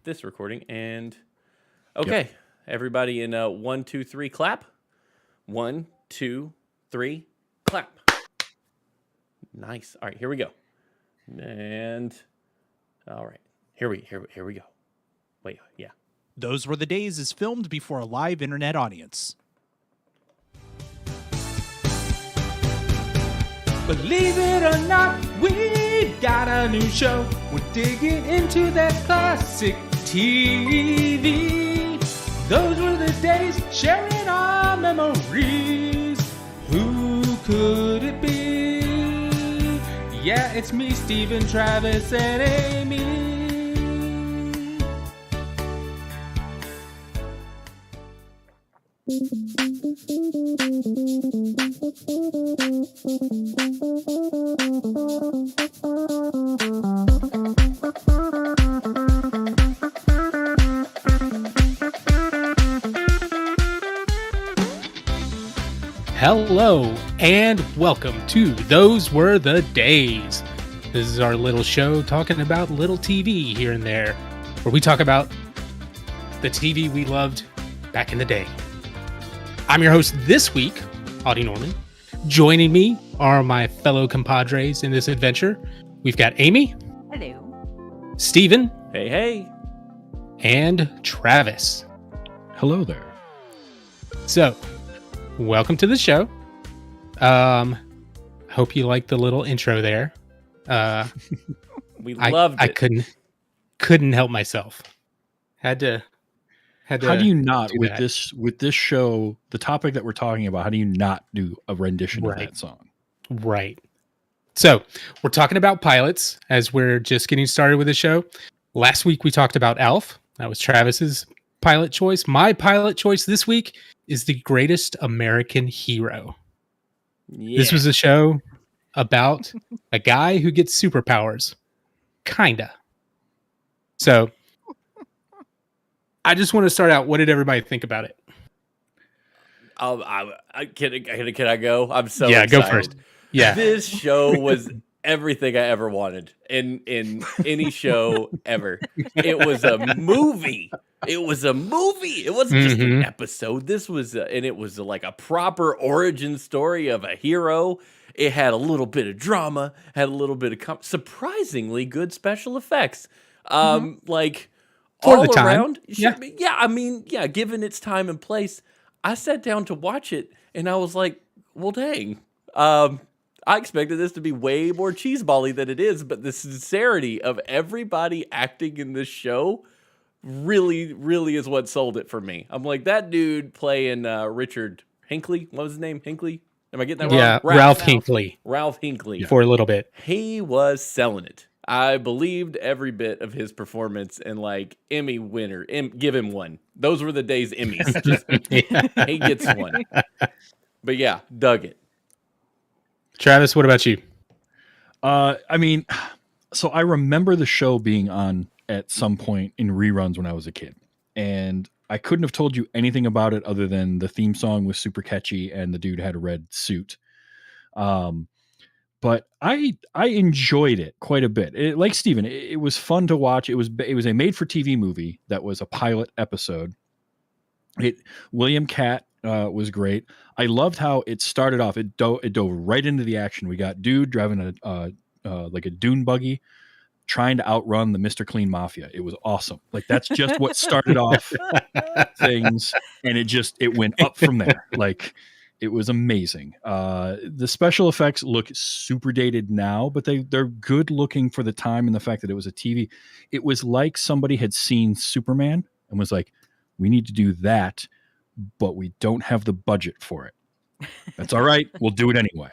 this recording. And okay, everybody in 1, 2, 3, clap. 1, 2, 3, clap. Nice. All right, here we go. And all right, here we go. Wait, yeah. Those Were the Days is filmed before a live internet audience. Believe it or not, we got a new show. We're digging into that classic TV. Those were the days, sharing our memories. Who could it be? Yeah, it's me, Steven, Travis, and Amy. Hello and welcome to Those Were the Days. This is our little show talking about little TV here and there, where we talk about the TV we loved back in the day. I'm your host this week, Audie Norman. Joining me are my fellow compadres in this adventure. We've got Amy. Hello. Steven. Hey, hey. And Travis. Hello there. So, welcome to the show. Hope you liked the little intro there. We loved it. I couldn't help myself. Had to. How do you not with this show, the topic that we're talking about? How do you not do a rendition of that song? Right. So we're talking about pilots as we're just getting started with the show. Last week we talked about Alf. That was Travis's pilot choice. My pilot choice this week is The Greatest American Hero. Yeah. This was a show about a guy who gets superpowers. Kinda. So I just want to start out. What did everybody think about it? Can I go? I'm so excited. Go first. Yeah, this show was everything I ever wanted in any show ever. It was a movie. It wasn't just an episode. This was, and it was like a proper origin story of a hero. It had a little bit of drama, had a little bit of surprisingly good special effects. Like. For all the time. Around, given its time and place, I sat down to watch it and I was like, well, dang. I expected this to be way more cheeseball-y than it is, but the sincerity of everybody acting in this show really, really is what sold it for me. I'm like, that dude playing Richard Hinckley, what was his name? Hinckley? Am I getting that wrong? Yeah, Ralph Hinckley. Ralph Hinckley. For a little bit. He was selling it. I believed every bit of his performance, and like Emmy winner, give him one. Those were the days Emmys. He gets one. But yeah, dug it. Travis, what about you? I mean, so I remember the show being on at some point in reruns when I was a kid, and I couldn't have told you anything about it other than the theme song was super catchy and the dude had a red suit. But I enjoyed it quite a bit. Like Steven, it was fun to watch. It was a made-for-TV movie that was a pilot episode. William Catt was great. I loved how it started off. It dove right into the action. We got dude driving like a dune buggy, trying to outrun the Mr. Clean Mafia. It was awesome. Like that's just what started off things, and it went up from there. Like. It was amazing. The special effects look super dated now, but they're good looking for the time and the fact that it was a TV. It was like somebody had seen Superman and was like, we need to do that, but we don't have the budget for it. That's all right. We'll do it anyway.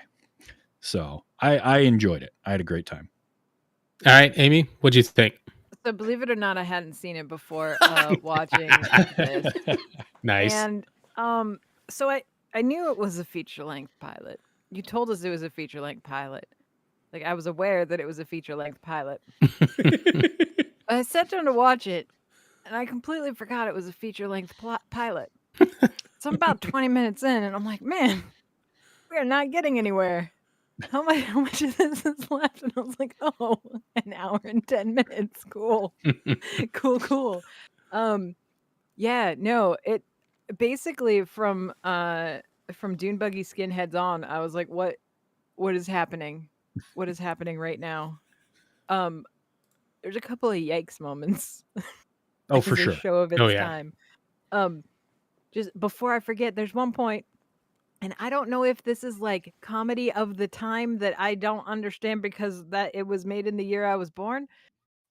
So I enjoyed it. I had a great time. All right, Amy, what'd you think? So believe it or not, I hadn't seen it before watching this. Nice. And so I knew it was a feature-length pilot. You told us it was a feature-length pilot. Like, I was aware that it was a feature-length pilot. I sat down to watch it, and I completely forgot it was a feature-length pilot. So I'm about 20 minutes in, and I'm like, man, we are not getting anywhere. how much of this is left? And I was like, oh, an hour and 10 minutes. Cool. cool. Yeah, no, it basically from Dune Buggy Skinheads on, I was like, what is happening? What is happening right now? There's a couple of yikes moments. Oh, for as a sure. show of its Oh, yeah. time. Just before I forget, there's one point, and I don't know if this is like comedy of the time that I don't understand because that it was made in the year I was born.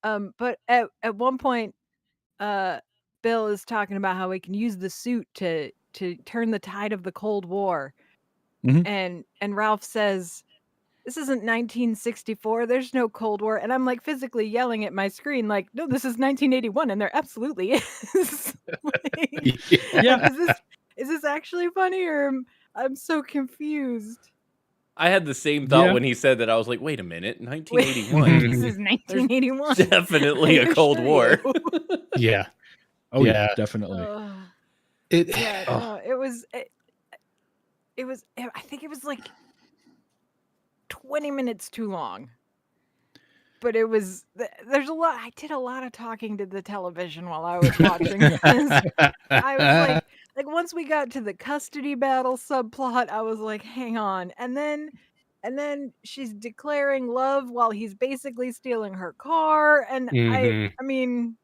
But at one point, Bill is talking about how he can use the suit to turn the tide of the Cold War, Mhm. and Ralph says, "This isn't 1964. There's no Cold War." And I'm like physically yelling at my screen, like, "No, this is 1981, and there absolutely is." Like, Yeah. like, is this actually funny, or I'm so confused? I had the same thought Yeah. when he said that. I was like, wait a minute, Wait, 1981. this is 1981. Definitely I a Cold assure War. you. Yeah. Oh yeah, Yeah. definitely. Yeah, Oh, no, it was. I think it was like 20 minutes too long. But it was. There's a lot. I did a lot of talking to the television while I was watching this. I was like once we got to the custody battle subplot, I was like, hang on. And then she's declaring love while he's basically stealing her car. And mhm. I mean,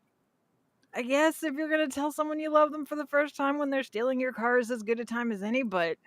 I guess if you're gonna tell someone you love them for the first time when they're stealing your car is as good a time as any, but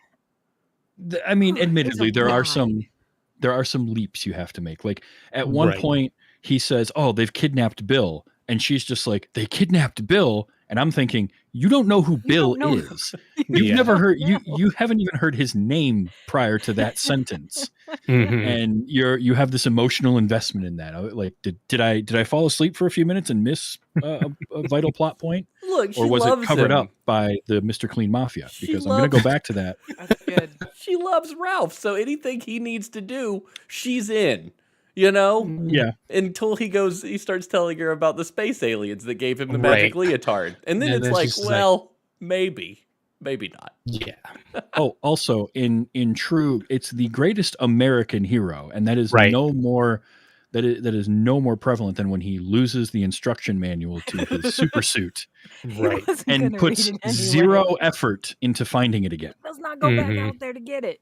I mean, there's a admittedly, there are lie. some leaps you have to make. Like at one Right. point, he says, "Oh, they've kidnapped Bill," and she's just like, "They kidnapped Bill," and I'm thinking, you don't know who You Bill don't know. is. You've Yeah. never heard know. you haven't even heard his name prior to that sentence, Mhm. and you have this emotional investment in that. Like, did I fall asleep for a few minutes and miss a vital plot point? Look, she Or was it loves covered him. up by the Mr. Clean Mafia? She Because I'm going to loves- go back to that. That's good. She loves Ralph, so anything he needs to do, she's in. You know? Yeah. Until he starts telling her about the space aliens that gave him the Right. magic leotard. And then And it's then like, she's like- well, maybe not. Yeah. Oh, also in true, it's the greatest American hero, and that is Right. no more that is no more prevalent than when he loses the instruction manual to his super suit He Right. wasn't and gonna puts read it anyway. zero effort into finding it again. Does not go back Mhm. out there to get it.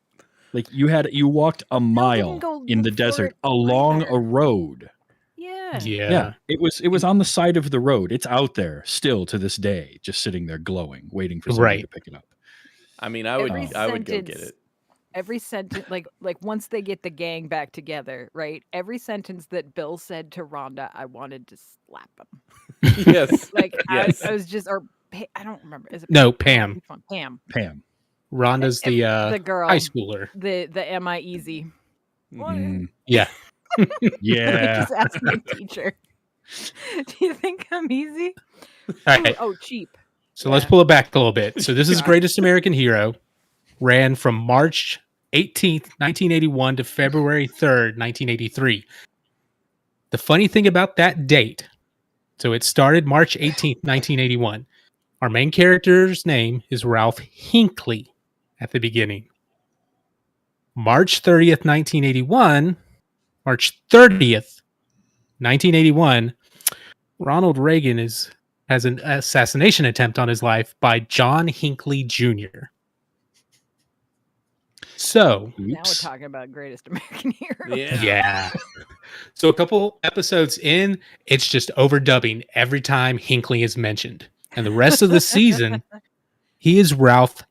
Like you walked a mile go in the look for desert it along either. a road. Yeah. Yeah. It was on the side of the road. It's out there still to this day, just sitting there glowing, waiting for somebody Right. to pick it up. I mean, I would Every go get sentence- it. Every sentence, like once they get the gang back together, right? Every sentence that Bill said to Rhonda, I wanted to slap him. Yes. Like Yes. I was just, or I don't remember. Is it No, Pam. Which one? Pam. Pam. Rhonda's the girl. high schooler. The am I easy? Mm, Yeah. yeah. Just ask my teacher. Do you think I'm easy? All right. Oh, cheap. So let's Yeah. pull it back a little bit. So this is Greatest American Hero. Ran from March 18th, 1981 to February 3rd, 1983. The funny thing about that date, so it started March 18th, 1981. Our main character's name is Ralph Hinckley at the beginning. March 30th, 1981, March 30th, 1981, Ronald Reagan has an assassination attempt on his life by John Hinckley Jr. So, Now we're Oops. talking about Greatest American Hero. yeah. So a couple episodes in, it's just overdubbing every time Hinckley is mentioned. And the rest of the season, he is Ralph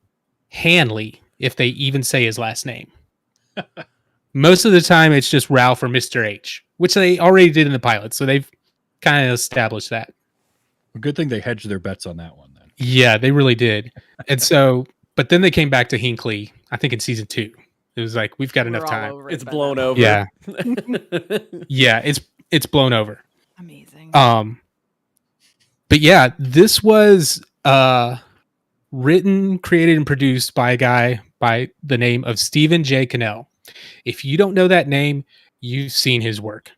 Hanley, if they even say his last name. Most of the time, it's just Ralph or Mr. H, which they already did in the pilot. So they've kind of established that. A good thing they hedged their bets on that one then. Yeah, they really did. And so, but then they came back to Hinckley, I think in season 2. It was like, we've got We're enough all time. over it It's by blown now. over. Yeah. Yeah, it's blown over. Amazing. But yeah, this was written, created, and produced by a guy by the name of Stephen J. Cannell. If you don't know that name, you've seen his work.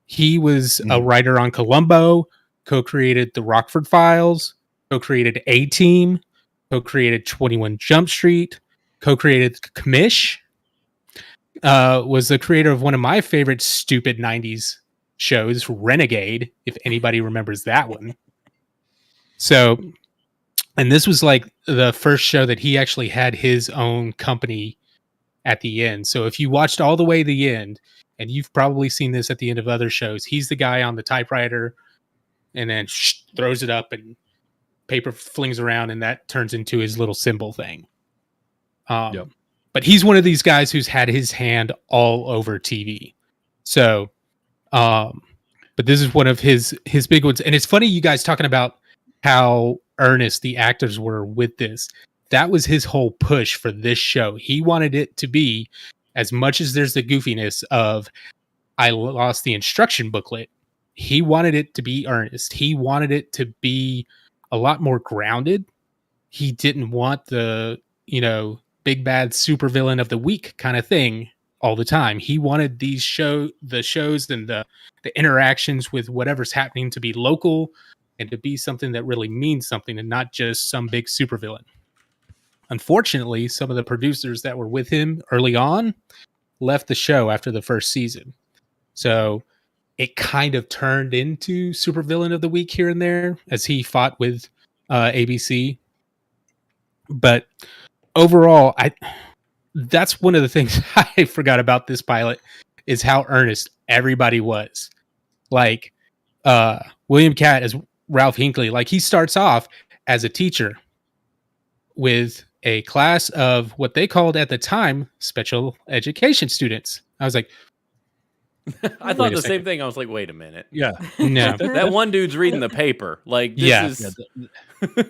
He was a writer on Columbo, co-created The Rockford Files, co-created A-Team, co-created 21 Jump Street, co-created Commish. was the creator of one of my favorite stupid 90s shows, Renegade, if anybody remembers that one. So, and this was like the first show that he actually had his own company at the end. So if you watched all the way to the end, and you've probably seen this at the end of other shows, he's the guy on the typewriter and then throws it up and paper flings around and that turns into his little symbol thing. Yep. But he's one of these guys who's had his hand all over TV. So, but this is one of his big ones. And it's funny you guys talking about how earnest the actors were with this. That was his whole push for this show. He wanted it to be, as much as there's the goofiness of I lost the instruction booklet, he wanted it to be earnest. He wanted it to be a lot more grounded. He didn't want the, big bad supervillain of the week kind of thing all the time. He wanted the shows and the interactions with whatever's happening to be local and to be something that really means something and not just some big supervillain. Unfortunately, some of the producers that were with him early on left the show after the first season. So it kind of turned into supervillain of the week here and there as he fought with ABC. But overall, that's one of the things I forgot about this pilot is how earnest everybody was. Like William Catt as Ralph Hinckley, like he starts off as a teacher with a class of what they called at the time special education students. I was like, I thought the same thing. I was like, wait a minute. Yeah. no. That one dude's reading the paper. Like, this is...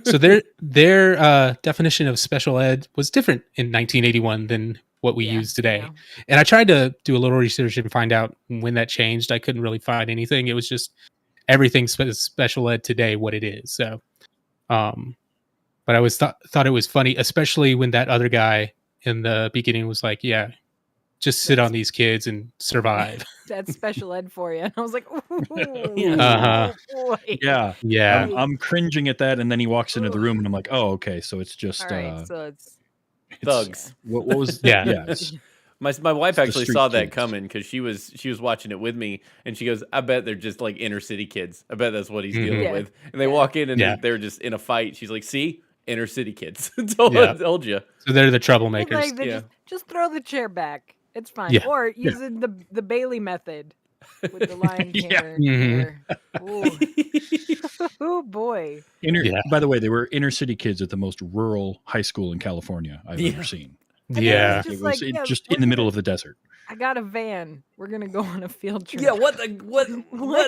So their definition of special ed was different in 1981 than what we use today. Yeah. And I tried to do a little research and find out when that changed. I couldn't really find anything. It was just everything special ed today, what it is. So, but I was thought it was funny, especially when that other guy in the beginning was like, yeah, just sit on these kids and survive. That's special ed for you. And I was like, ooh, Uh-huh. boy. Yeah. Yeah. I'm cringing at that, and then he walks into the room, and I'm like, oh, okay, so it's just All right, so it's thugs. What was Yeah. it's- My wife the actually street saw that kids. coming because she was watching it with me, and she goes, "I bet they're just like inner city kids. I bet that's what he's dealing Yeah. with." And they walk in and Yeah. they're just in a fight. She's like, "See, inner city kids. told you." So they're the it's troublemakers. like they Yeah. just throw the chair back. It's fine. Yeah. Or using the Bailey method with the lion Yeah. tamer. Oh boy. Yeah. By the way, they were inner city kids at the most rural high school in California I've ever seen. And then Yeah. it's It just was like, yeah, just we're in the middle gonna- of the desert. I got a van. We're gonna go on a field trip. Yeah, what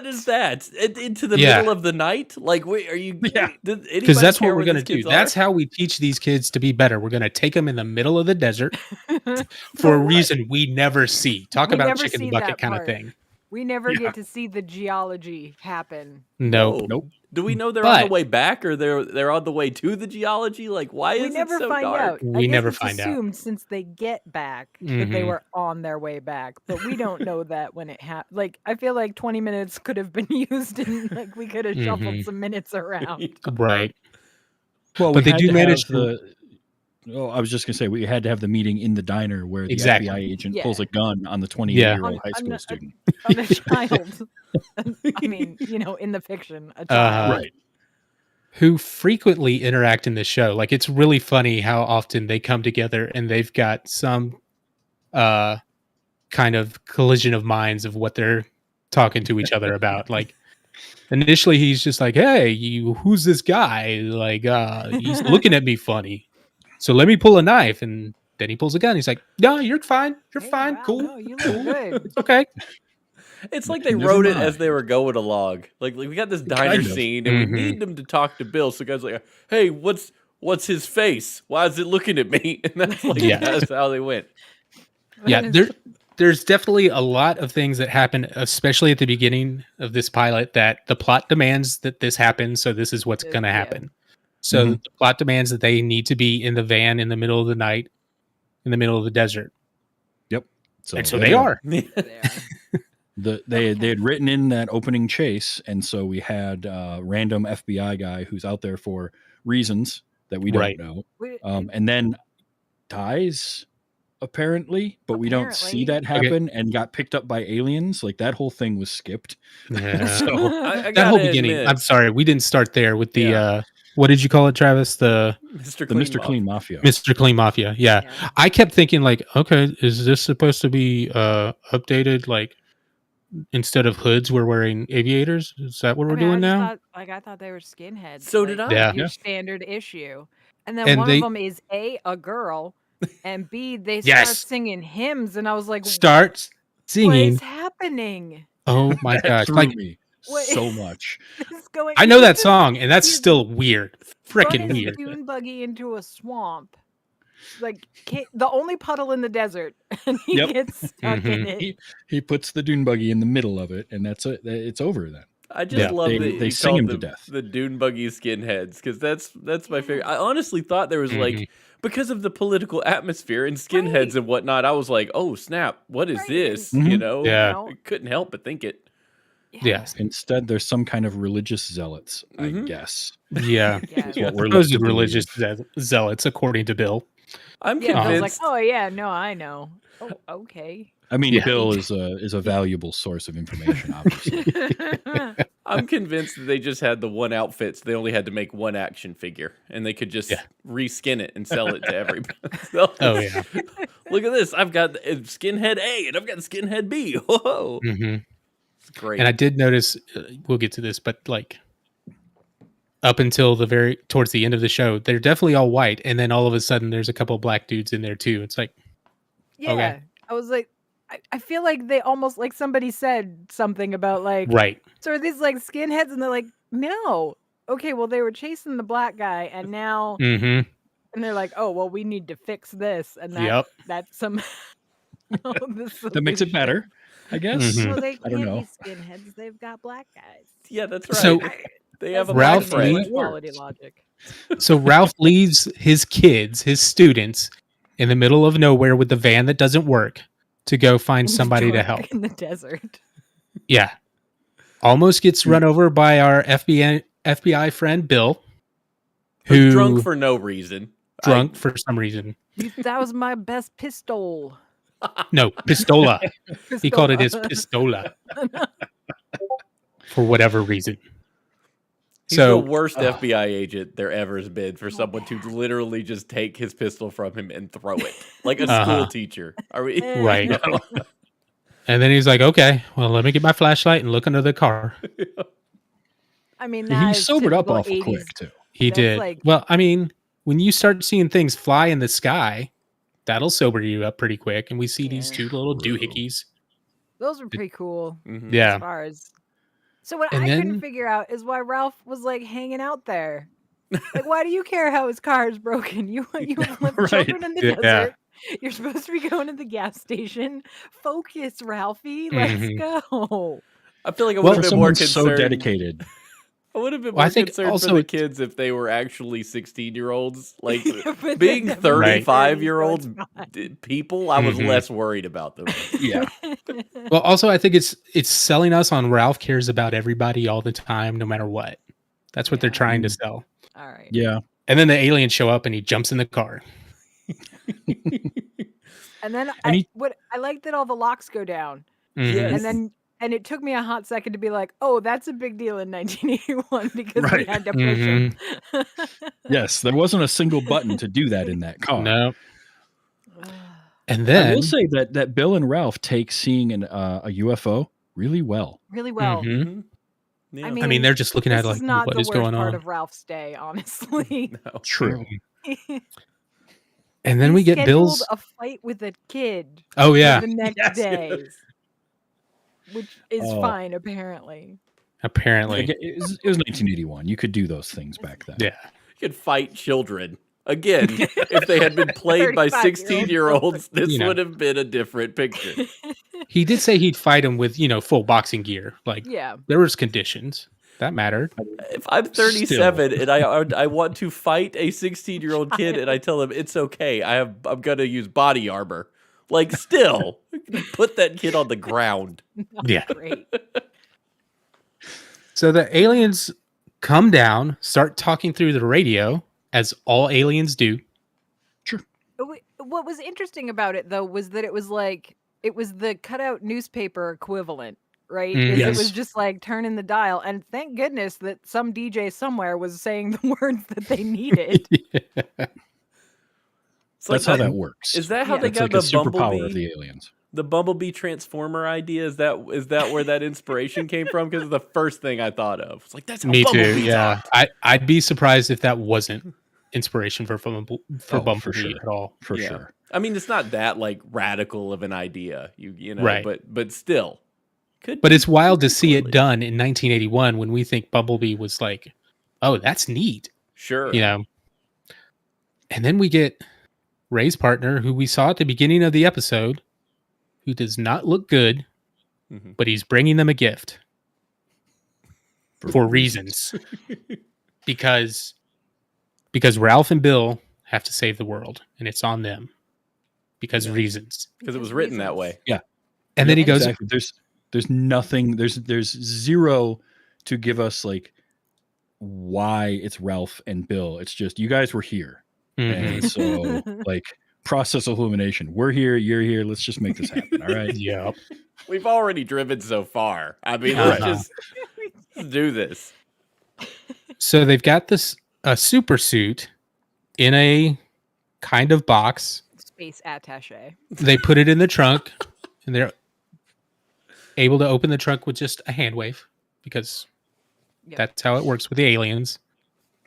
is that? Into the Yeah. middle of the night? Like, wait, are you? Yeah. Because that's what we're going to do. That's how we teach these kids to be better. We're going to take them in the middle of the desert for a reason we never see. Talk We about never chicken see bucket that kind of part. thing. We never Yeah. get to see the geology happen. Nope. Nope. Do we know they're on the But- way back, or they're on the way to the geology? Like, why We is never it so find dark? out. I We guess never it's find out. assumed since they get back that they Mhm. were on their way back, but we don't know that when it happened. Like, I feel like 20 minutes could have been used, and like we could have shuffled Mhm. some minutes around. Right. Well, But we they had do to manage have the. Oh, I was just gonna say we had to have the meeting in the diner where the Exactly. FBI agent Yeah. pulls a gun on the 28-year-old high On school a- student. On a child. I mean, in the fiction, a child. Right. Who frequently interact in the show. Like, it's really funny how often they come together and they've got some kind of collision of minds of what they're talking to each other about. Like, initially he's just like, hey, who's this guy? Like, he's looking at me funny. So let me pull a knife. And then he pulls a gun. He's like, no, you're fine. You're Hey, fine. wow, Cool. no, you look good. It's okay. It's like they Never wrote it mind. as they were going along. Like we got this diner Kind of. scene, and Mhm. we need them to talk to Bill. So guys like, hey, what's his face? Why is it looking at me? And that's like Yeah. that's how they went. Yeah, there's definitely a lot of things that happen, especially at the beginning of this pilot, that the plot demands that this happen. So this is what's going to Yeah. happen. So the plot demands that they need to be in the van in the middle of the night, in the middle of the desert. And so they are. They had written in that opening chase, and so we had a random FBI guy who's out there for reasons that we don't Right. know, We- and then dies apparently, but we don't see that Apparently. happen and got picked up by aliens. Like that whole thing was skipped. Yeah. So I That whole gotta beginning. admit, I'm sorry, we didn't start there with the Yeah. what did you call it, Travis? The Mr. the Clean Mr. Muff. Clean Mafia. Mr. Clean Mafia. Yeah. Yeah. I kept thinking like, okay, is this supposed to be updated? Like instead of hoods, we're wearing aviators. Is that what we're I mean, doing I just now? thought, I thought they were skinheads. So did like, I. Yeah. Your Yeah. standard issue, and then And one they- of them is a girl, and B they start Yes. singing hymns, and I was like, Starts what singing. is happening? Oh my That gosh! threw Like me What so much. is going? I know he's that just song, and that's he's still weird. run Freaking his weird. dune buggy into a swamp, like the only puddle in the desert, and he Yep. gets stuck in Mhm. it. He puts the dune buggy in the middle of it, and that's it. It's over then. I just Yeah. love They- that they you sing called him to them death. the Dune Buggy skinheads because that's my favorite. I honestly thought there was Mhm. like because of the political atmosphere and skinheads Right. and whatnot. I was like, oh snap, what is Right, this? and- You Mhm. know, Yeah. I couldn't help but think it. Yes. Instead, there's some kind of religious zealots, I Mhm. guess. Yeah. Yeah. Is what we're led Supposed to religious believe. zealots, according to Bill. I'm Yeah, Bill's like, convinced. oh yeah, no, I know. Oh, okay. I mean, Yeah. Bill is a valuable source of information, obviously. I'm convinced that they just had the one outfit, so they only had to make one action figure, and they could just Yeah. reskin it and sell it to everybody. So, Oh yeah. look at this! I've got skinhead A and I've got skinhead B. Whoa, hmm it's great. And I did notice. We'll get to this, but like up until towards the end of the show, they're definitely all white, and then all of a sudden, there's a couple black dudes in there too. It's like, Yeah. I was like, I feel like they almost like somebody said something about like, right. so are these like skinheads? And they're like, no. Okay, well they were chasing the black guy, and now, hmm and they're like, oh well, we need to fix this, and Yep. that's some. That makes it better, I guess. Mhm. Well, they I don't can't know. be skinheads. They've got black guys. Yeah, that's right. So- they have a That's Ralph black Lee- friend. equality logic. So Ralph leaves his kids, his students, in the middle of nowhere with the van that doesn't work to go find somebody to Drunk help. in the desert. Yeah. Almost gets run over by our FBI friend Bill, Who's who drunk for no reason. drunk for some reason. That was my best pistol. No, pistola. He called it his pistola for whatever reason. He's So the worst FBI agent there ever has been for someone to literally just take his pistol from him and throw it like a Uh-huh. school teacher. Are we? Right. And then he's like, okay, well, let me get my flashlight and look under the car. I mean, He that is sobered up typical awful 80s. quick too. He That's did. like- Well, I mean, when you start seeing things fly in the sky, that'll sober you up pretty quick. And we see these Yeah. two little doohickeys. Those were pretty cool. Mhm. Yeah. As far as so, what And I then- couldn't figure out is why Ralph was like hanging out there. Like, why do you care how his car is broken? You have Right. children in the Yeah. desert. You're supposed to be going to the gas station. Focus, Ralphie. Let's Mhm. go. I feel like I Well, would have For been more someone so concerned. dedicated. I would have been Well, more I think concerned also for the it's- kids if they were actually 16-year-olds. Like But being they're definitely 35-year-old 30s, so it's people, I was Mhm. less worried about them. Yeah. fine. Well, also, I think it's selling us on Ralph cares about everybody all the time, no matter what. That's what they're Yeah. trying to sell. All right. Yeah. And then the aliens show up and he jumps in the car. And then And I like that all the locks go down. Mhm. Yes. And it took me a hot second to be like, oh, that's a big deal in 1981 because we Right. had to push him. Yes. There wasn't a single button to do that in that car. No. And I then will say that Bill and Ralph take seeing a UFO really well. Really well. Mhm. Mhm. Yeah. I I mean, mean, they're just looking This at like is not what the is worst going part on. of Ralph's day, honestly. No. True. And then He we get scheduled Bill's. a fight with a kid Oh for yeah, the next Yes, day, which is Oh. fine apparently. apparently. It was 1981. You could do those things back then. Yeah. You could fight children. Again, if they had been played by 35-year-olds. 16-year-olds, this You know. would have been a different picture. He did say he'd fight him with, full boxing gear. Like Yeah. there was conditions that mattered. If I'm 37 and I want to fight a 16-year-old kid and I tell him it's okay, I'm gonna use body armor. Like, still, put that kid on the ground. Yeah. Great. So the aliens come down, start talking through the radio, as all aliens do. what was interesting about it though was that it was the cutout newspaper equivalent, right? Mm, Is It yes. was just like turning the dial, and thank goodness that some DJ somewhere was saying the words that they needed. It's like That's how that works. Is that how Yeah. they That's got like the a superpower Bumblebee? of the aliens. The Bumblebee Transformer idea, is that where that inspiration came from? Because it's the first thing I thought of. It's like, that's how Me too. Bumblebee Yeah, talked. I'd be surprised if that wasn't inspiration for Oh, Bumblebee for sure. at all. For Yeah. sure. I mean, it's not that like radical of an idea, you know, Right. but still, could. But be- it's wild to could be see it correlated. done in 1981 when we think Bumblebee was like, oh, that's neat, Sure. you know. And then we get Ray's partner, who we saw at the beginning of the episode, who does not look good, Mhm. but he's bringing them a gift for reasons. because Ralph and Bill have to save the world, and it's on them because Yeah. reasons. Because it was written that way. And then he goes, Exactly. There's nothing. There's zero to give us like why it's Ralph and Bill. It's just you guys were here, "Mhm, and so like process of elimination. We're here. You're here. Let's just make this happen. All right. yep." We've already driven so far. I mean, Uh-huh. let's do this. So they've got this a super suit in a kind of box. Space attaché. They put it in the trunk, and they're able to open the trunk with just a hand wave because Yep. that's how it works with the aliens.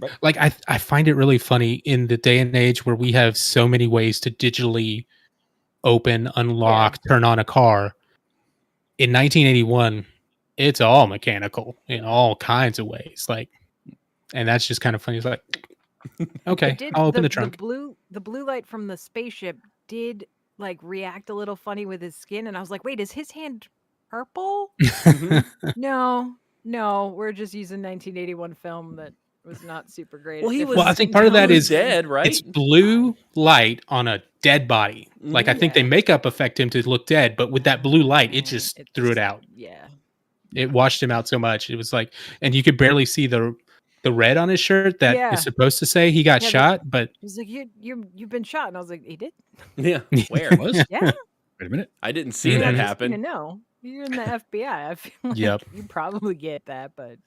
Right. Like I find it really funny in the day and age where we have so many ways to digitally open, unlock, turn on a car. In 1981, it's all mechanical in all kinds of ways. Like, and that's just kind of funny. It's like, okay, It did- I'll open the trunk. The blue light from the spaceship did like react a little funny with his skin, and I was like, wait, is his hand purple? Mhm. No, we're just using 1981 film that was not super great. Well, at he different was. Well, I think part of he that was is dead, right? It's blue light on a dead body. Like I think they Yeah. makeup affect him to look dead, but with that blue light, it Yeah, just it threw it just- out. Yeah. It washed him out so much. It was like, and you could barely see the red on his shirt that is Yeah. supposed to say he got Yeah, shot, but He's like, you've been shot, and I was like, he did? Yeah. Where? Was? Yeah. Wait a minute. I didn't see Mhm. that You happen. know, you're in the FBI. I feel like Yep. you probably get that, but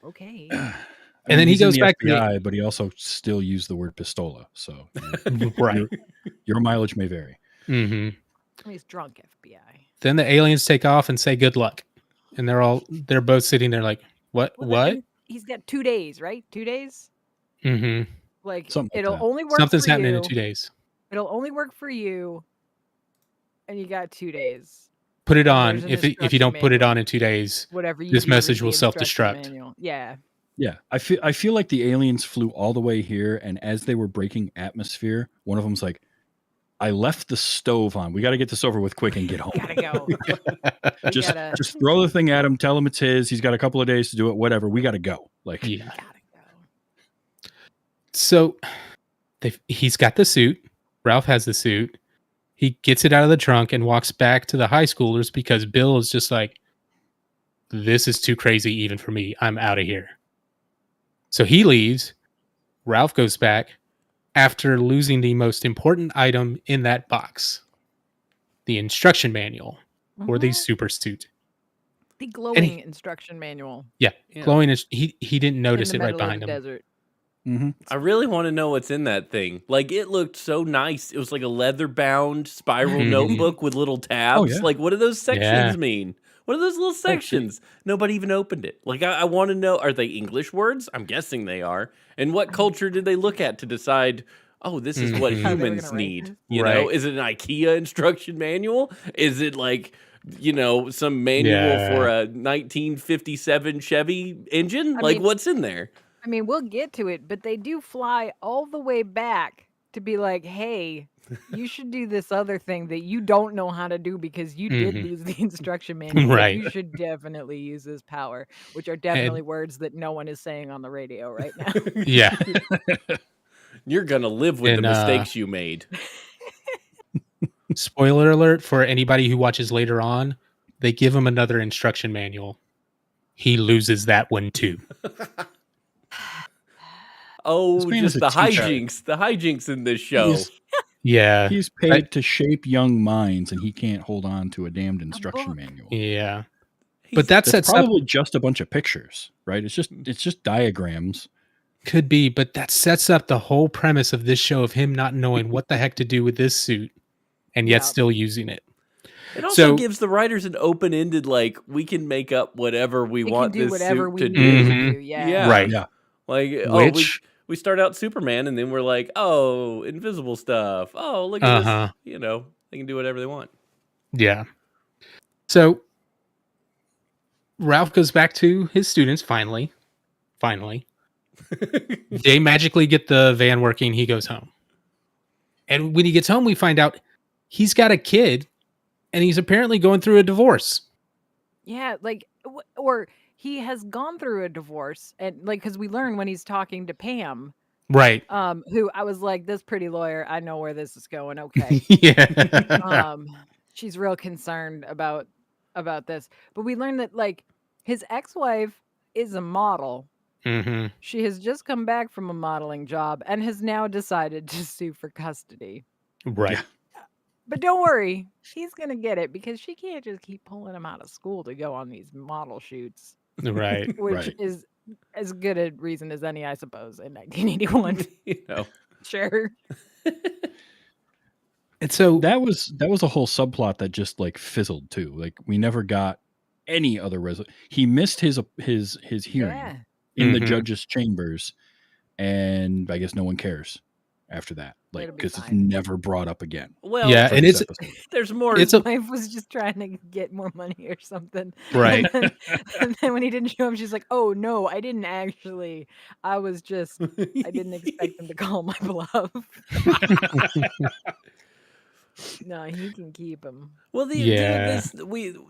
okay. And then he he's in goes the back to the- FBI, but he also still used the word pistola. So right. your mileage may vary. hmm He's drunk FBI. Then the aliens take off and say good luck, and they're both sitting there like, what? And he's got 2 days, right? 2 days. hmm Like Something like it'll that. only work. Something's for happening you. in 2 days. It'll only work for you, and you got 2 days. Put it And on. there's an If you instruction don't put it manual. on in 2 days, Whatever you This do message is will the instruction self-destruct. manual. Yeah. Yeah, I feel like the aliens flew all the way here, and as they were breaking atmosphere, one of them's like, "I left the stove on. We got to get this over with quick and get home. Gotta go. We just gotta, just throw the thing at him. Tell him it's his. He's got a couple of days to do it. Whatever. We got to go. Like, yeah. gotta go. So he's got the suit. Ralph has the suit. He gets it out of the trunk and walks back to the high schoolers because Bill is just like, this is too crazy even for me. I'm out of here. So he leaves. Ralph goes back after losing the most important item in that box, the instruction manual for the Mhm. super suit. The glowing instruction manual Yeah, Yeah. glowing. He didn't notice in it the right middle behind of him. the desert. mhm. I really want to know what's in that thing. Like, it looked so nice. It was like a leather-bound spiral Mhm. notebook with little tabs. yeah. Like, what do those sections Yeah. mean? What are those little sections? Nobody even opened it. Like, I want to know, are they English words? I'm guessing they are. And what culture did they look at to decide, oh, this is what Mhm. How they were humans gonna write need? this. You know, Right. is it an IKEA instruction manual? Is it like, you know, some manual for a 1957 Chevy engine? I Like, mean- what's in there? I mean, we'll get to it, but they do fly all the way back to be like, hey, you should do this other thing that you don't know how to do because you did Mhm. lose the instruction manual. but Right. You should definitely use this power, which are definitely words that no one is saying on the radio right now. Yeah. You're gonna live with And, the mistakes you made. Spoiler alert for anybody who watches later on, they give him another instruction manual. He loses that one too. Oh, This man just is the a teacher. hijinks in this show. Yeah. He's paid to shape young minds, and he can't hold on to a damned instruction book. manual. Yeah. He's- But that That's sets up probably just a bunch of pictures, right? It's just diagrams. could be, but that sets up the whole premise of this show of him not knowing what the heck to do with this suit and yet Yeah. still using it. It also So- gives the writers an open-ended, like, we can make up whatever we We want can do this whatever suit we to need do. to Mhm. do. Yeah. Yeah. Right. Yeah. Like, Which we start out Superman, and then we're like, oh, invisible stuff. Oh, look at Uh-huh. this. You know, they can do whatever they want. Yeah. So Ralph goes back to his students finally. They magically get the van working. He goes home. And when he gets home, we find out he's got a kid and he's apparently going through a divorce. Yeah, like, or he has gone through a divorce, and like, because we learn when he's talking to Pam, Right. who I was like, this pretty lawyer, I know where this is going. Okay. Yeah. She's real concerned about this, but we learn that like his ex-wife is a model. Mm-hmm. She has just come back from a modeling job and has now decided to sue for custody. Right. Yeah. But don't worry, he's gonna get it because she can't just keep pulling him out of school to go on these model shoots, Right. which Right. is as good a reason as any, I suppose, in 1981. You know, Sure. And so That was a whole subplot that just like fizzled too. Like we never got any other He missed his hearing Yeah. in the Mhm. judge's chambers, and I guess no one cares after that. Like It'll be because it's fine. never brought up again. well, Yeah, for and this it's episode. there's more. it's His a wife was just trying to get more money or something. Right. And then when he didn't show him, she's like, "Oh no, I didn't actually. I was just. I didn't expect him to call my bluff. No, he can keep him. Well, Yeah.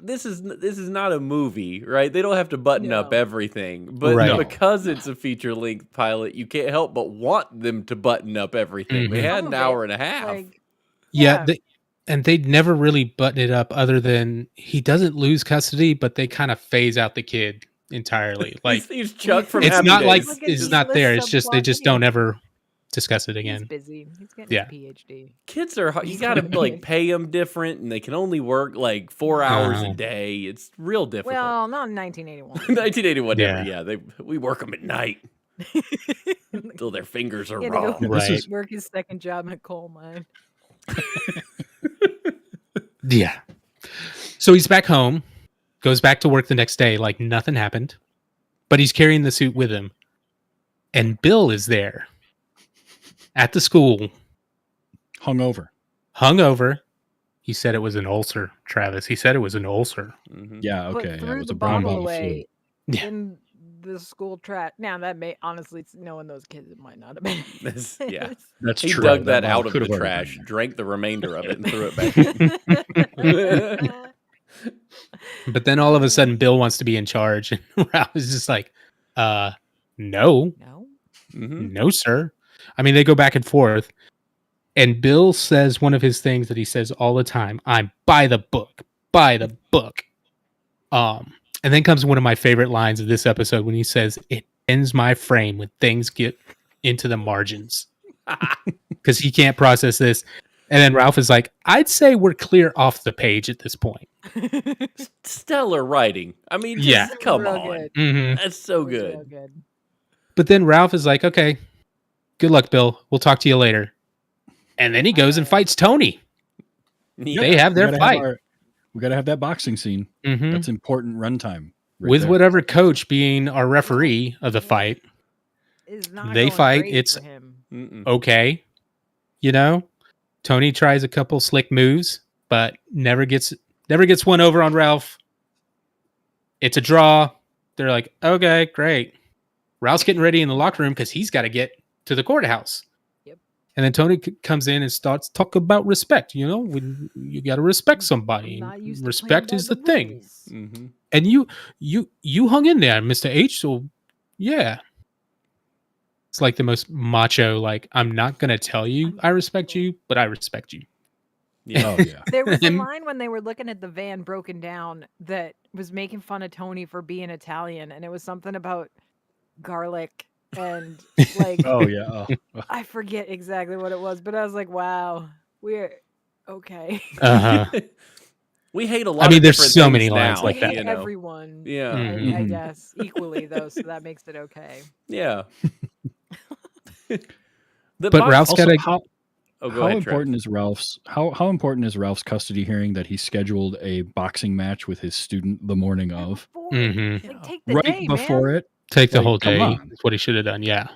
this is not a movie, right? They don't have to button up No. everything, but Right. because it's a feature length pilot, you can't help but want them to button up everything. They Mhm. had Some an of hour it, and a half. Like, Yeah, yeah. and they'd never really button it up other than he doesn't lose custody, but they kind of phase out the kid entirely. Like He's Chuck from it's Happy not Days. like Look at it's these not there. list It's just they subplot just don't videos. ever discuss it He's again. busy. He's getting Yeah. his PhD. Kids are you He's got to gonna like be- pay them different, and they can only work like 4 hours a Uh-huh. day. It's real difficult. Well, not in 1981. 1981, Yeah. we work them at night until their fingers are He had to raw. go Right. This is work his second job in a coal mine. Yeah. So he's back home, goes back to work the next day like nothing happened, but he's carrying the suit with him. And Bill is there at the school, hungover. hungover. He said it was an ulcer, Travis. He said it was an ulcer. Mhm. Yeah, Put okay. Yeah, threw it was the a brown bottle bottle flu. away Yeah. in the school trash. Now that may honestly, knowing those kids, it might not have been. This- yeah. That's He true. dug that bottle out of could the have already trash, been drank the remainder of it, and threw it back in. But then all of a sudden, Bill wants to be in charge. And Ralph is just like, no, No. Mhm. no, sir. I mean, they go back and forth. And Bill says one of his things that he says all the time, I'm by the book, by the book. And then comes one of my favorite lines of this episode when he says, it ends my frame when things get into the margins. Because he can't process this. And then Ralph is like, I'd say we're clear off the page at this point. Stellar writing. I mean, just, Yeah. come Real on. good. Mm-hmm. That's so It was real good. good. But then Ralph is like, okay, good luck, Bill. We'll talk to you later. And then he goes and fights Tony. Yeah. They have their We gotta fight. we got to have that boxing scene. Mhm. That's important runtime. right With there. whatever coach being our referee of the fight. Is not They going fight, great it's- for him. Mm-mm. Okay. You know, Tony tries a couple slick moves, but never gets one over on Ralph. It's a draw. They're like, okay, great. Ralph's getting ready in the locker room because he's got to get to the courthouse. Yep. And then Tony comes in and starts talking about respect. You know, you got to respect somebody. I'm not used to Respect playing is by the thing. rules. Mhm. And you hung in there, Mr. H. So yeah. It's like the most macho, like, I'm not gonna tell you I respect you, but I respect you. Yeah. Oh yeah. There was a And- line when they were looking at the van broken down that was making fun of Tony for being Italian, and it was something about garlic and like Oh yeah. Oh. I forget exactly what it was, but I was like, wow, We're okay. Uh-huh. We hate a lot. I mean, of there's different so things many lines now, like We that. hate You know? everyone. Yeah. Mhm. I guess equally though, so that makes it okay. Yeah. The But box- Ralph's Also, got to. how Oh, go how ahead, Trev. important is Ralph's how important is Ralph's custody hearing that he scheduled a boxing match with his student the morning of? Before it. Mhm. Like take the Right day, before man. it. Take the Like, whole come day. on. That's what he should have done. Yeah.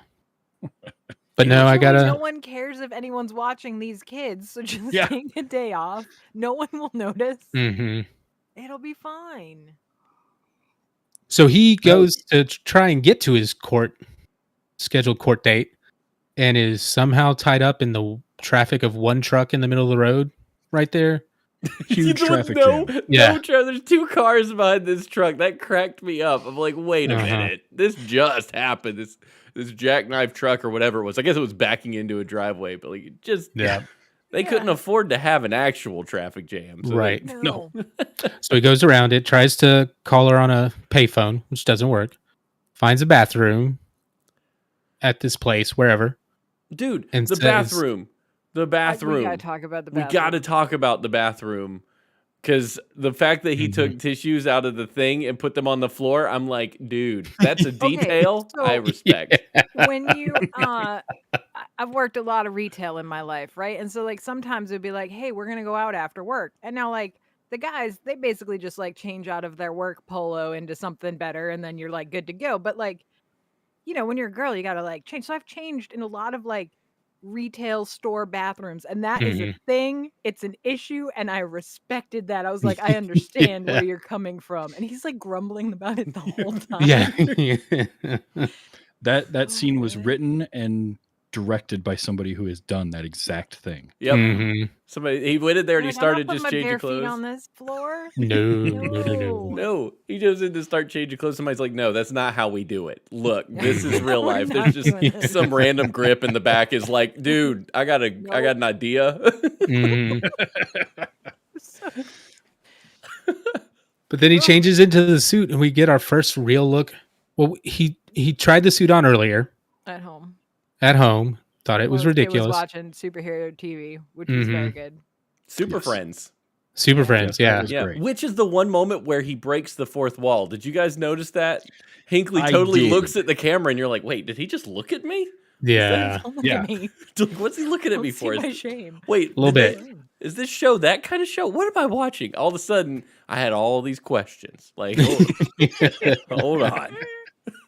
But Yeah. no, I Surely gotta. no one cares if anyone's watching these kids, so just Yeah. take a day off. No one will notice. Mhm. It'll be fine. So he goes to try and get to his scheduled court date, and is somehow tied up in the traffic of one truck in the middle of the road, right there. Huge traffic no, jam. Yeah. no, Trev. There's 2 cars behind this truck. That cracked me up. I'm like, wait a Uh-huh. minute. This just happened. This jackknife truck or whatever it was. I guess it was backing into a driveway, but like, it just Yeah. they couldn't Yeah. afford to have an actual traffic jam. So Right. No. So he goes around it, tries to call her on a payphone, which doesn't work. Finds a bathroom at this place, wherever. dude, And the says- bathroom. The We bathroom. gotta talk about the We bathroom. got to talk about the bathroom. Because the fact that he took tissues out of the thing and put them on the floor, I'm like, dude, that's a detail I so- respect. When you I've worked a lot of retail in my life, right? And so like sometimes it'd be like, hey, we're gonna go out after work. And now like the guys, they basically just like change out of their work polo into something better and then you're like good to go. But like, you know, when you're a girl, you gotta like change. So I've changed in a lot of like retail store bathrools, and that is a thing. It's an issue, and I respected that. I was like, I understand where you're coming from. And he's like grumbling about it the whole time. Yeah. That scene was man. written and directed by somebody who has done that exact thing. Yep. Mhm. Somebody he went in there and he Like, started I'm not just putting my changing bare feet on clothes. this floor. No. No, he goes in to start changing clothes. Somebody's like, "No, that's not how we do it. Look, this is real We're life. not There's just doing this." some random grip in the back is like, dude, I got an idea." Mhm. But then he changes into the suit, and we get our first real look. Well, he tried the suit on earlier At home. at home. Thought it was While the kid ridiculous. was watching superhero TV, which was very good. Super Yes. Friends. Super Friends, Yes, that yeah. was Yeah, great. which is the one moment where he breaks the fourth wall. Did you guys notice that? Hinckley I totally did. looks at the camera, and you're like, "Wait, did he just look at me? Yeah. Don't look Yeah. at me. Like, what's he looking at Don't me see for? my shame. Wait, A little did bit. they- Is this show that kind of show? What am I watching? All of a sudden, I had all these questions. Like, hold on.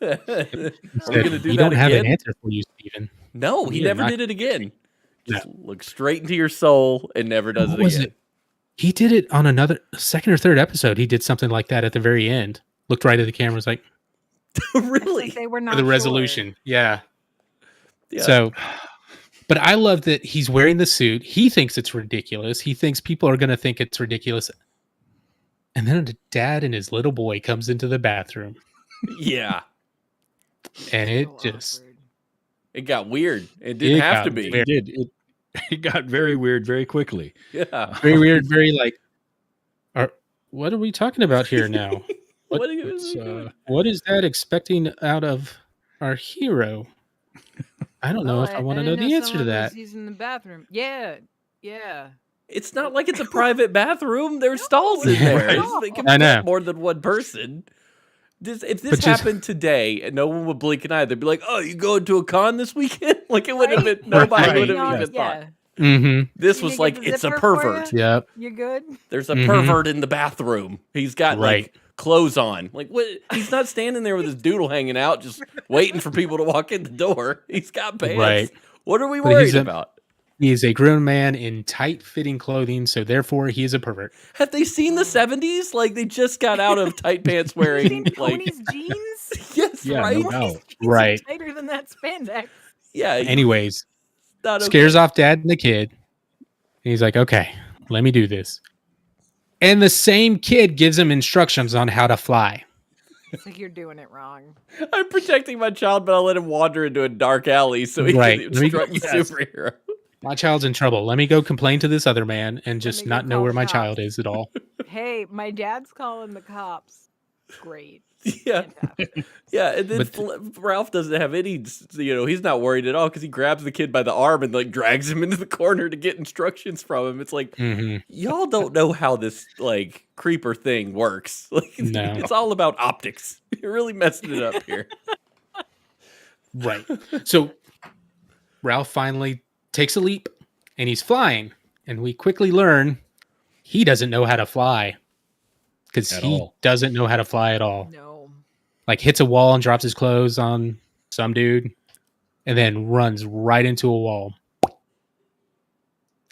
Are we gonna do we that don't have an again? answer for you, Stephen. No, he We are never not- did it again. Just looks straight into your soul and never does What it was again. it? He did it on another second or third episode. He did something like that at the very end. Looked right at the camera, was like, Really? Like they were not for the sure. resolution. Yeah. Yeah. So, but I love that he's wearing the suit. He thinks it's ridiculous. He thinks people are going to think it's ridiculous. And then the dad and his little boy comes into the bathroom, Yeah. and it So just awkward. It got weird. It didn't It have got to be. It did. It got very weird very quickly. Yeah. very weird, very like, what are we talking about here now? What are you It's, doing? What is that expecting out of our hero? I don't know Oh, if I want to know didn't the answer to someone was that. using the bathroom. Yeah. It's not like it's a private bathroom. There's stalls in there. no. They can I know. fit more than one person. If this But just- happened today and no one would blink an eye, they'd be like, "Oh, you going to a con this weekend?" Like it would have Right. been nobody Right. would have Yeah. even thought. Mm-hmm. This You was didn't like get the it's a zipper for pervert. ya? Yep. You good? There's a Mhm. pervert in the bathroom. He's got Right. like clothes on. Like what? He's not standing there with his doodle hanging out, just waiting for people to walk in the door. He's got pants. Right. What are we But worried he's a- about? He is a grown man in tight-fitting clothing, so therefore he is a pervert. Have they seen the 70s? Like they just got out of tight pants wearing Seen like Tony's jeans? yes, Yeah, right? no doubt. Tony's jeans are Right. tighter than that spandex. Yeah. Anyways, not okay. scares off dad and the kid. And he's like, okay, let me do this. And the same kid gives him instructions on how to fly. It's like you're doing it wrong. I'm protecting my child, but I'll let him wander into a dark alley so he Right. can Let me- instruct the Yes. superhero. My child's in trouble. Let me go complain to this other man and just me go not know call where the my cops. child is at all. Hey, my dad's calling the cops. great. Yeah. Fantastic. Yeah, and then Ralph doesn't have any, he's not worried at all because he grabs the kid by the arm and like drags him into the corner to get instructions from him. It's like, y'all don't know how this like creeper thing works. Like, No. it's all about optics. You're really messing it up here. Right. So Ralph finally takes a leap and he's flying. And we quickly learn he doesn't know how to fly because he doesn't know how to fly at all. No. Like hits a wall and drops his clothes on some dude and then runs right into a wall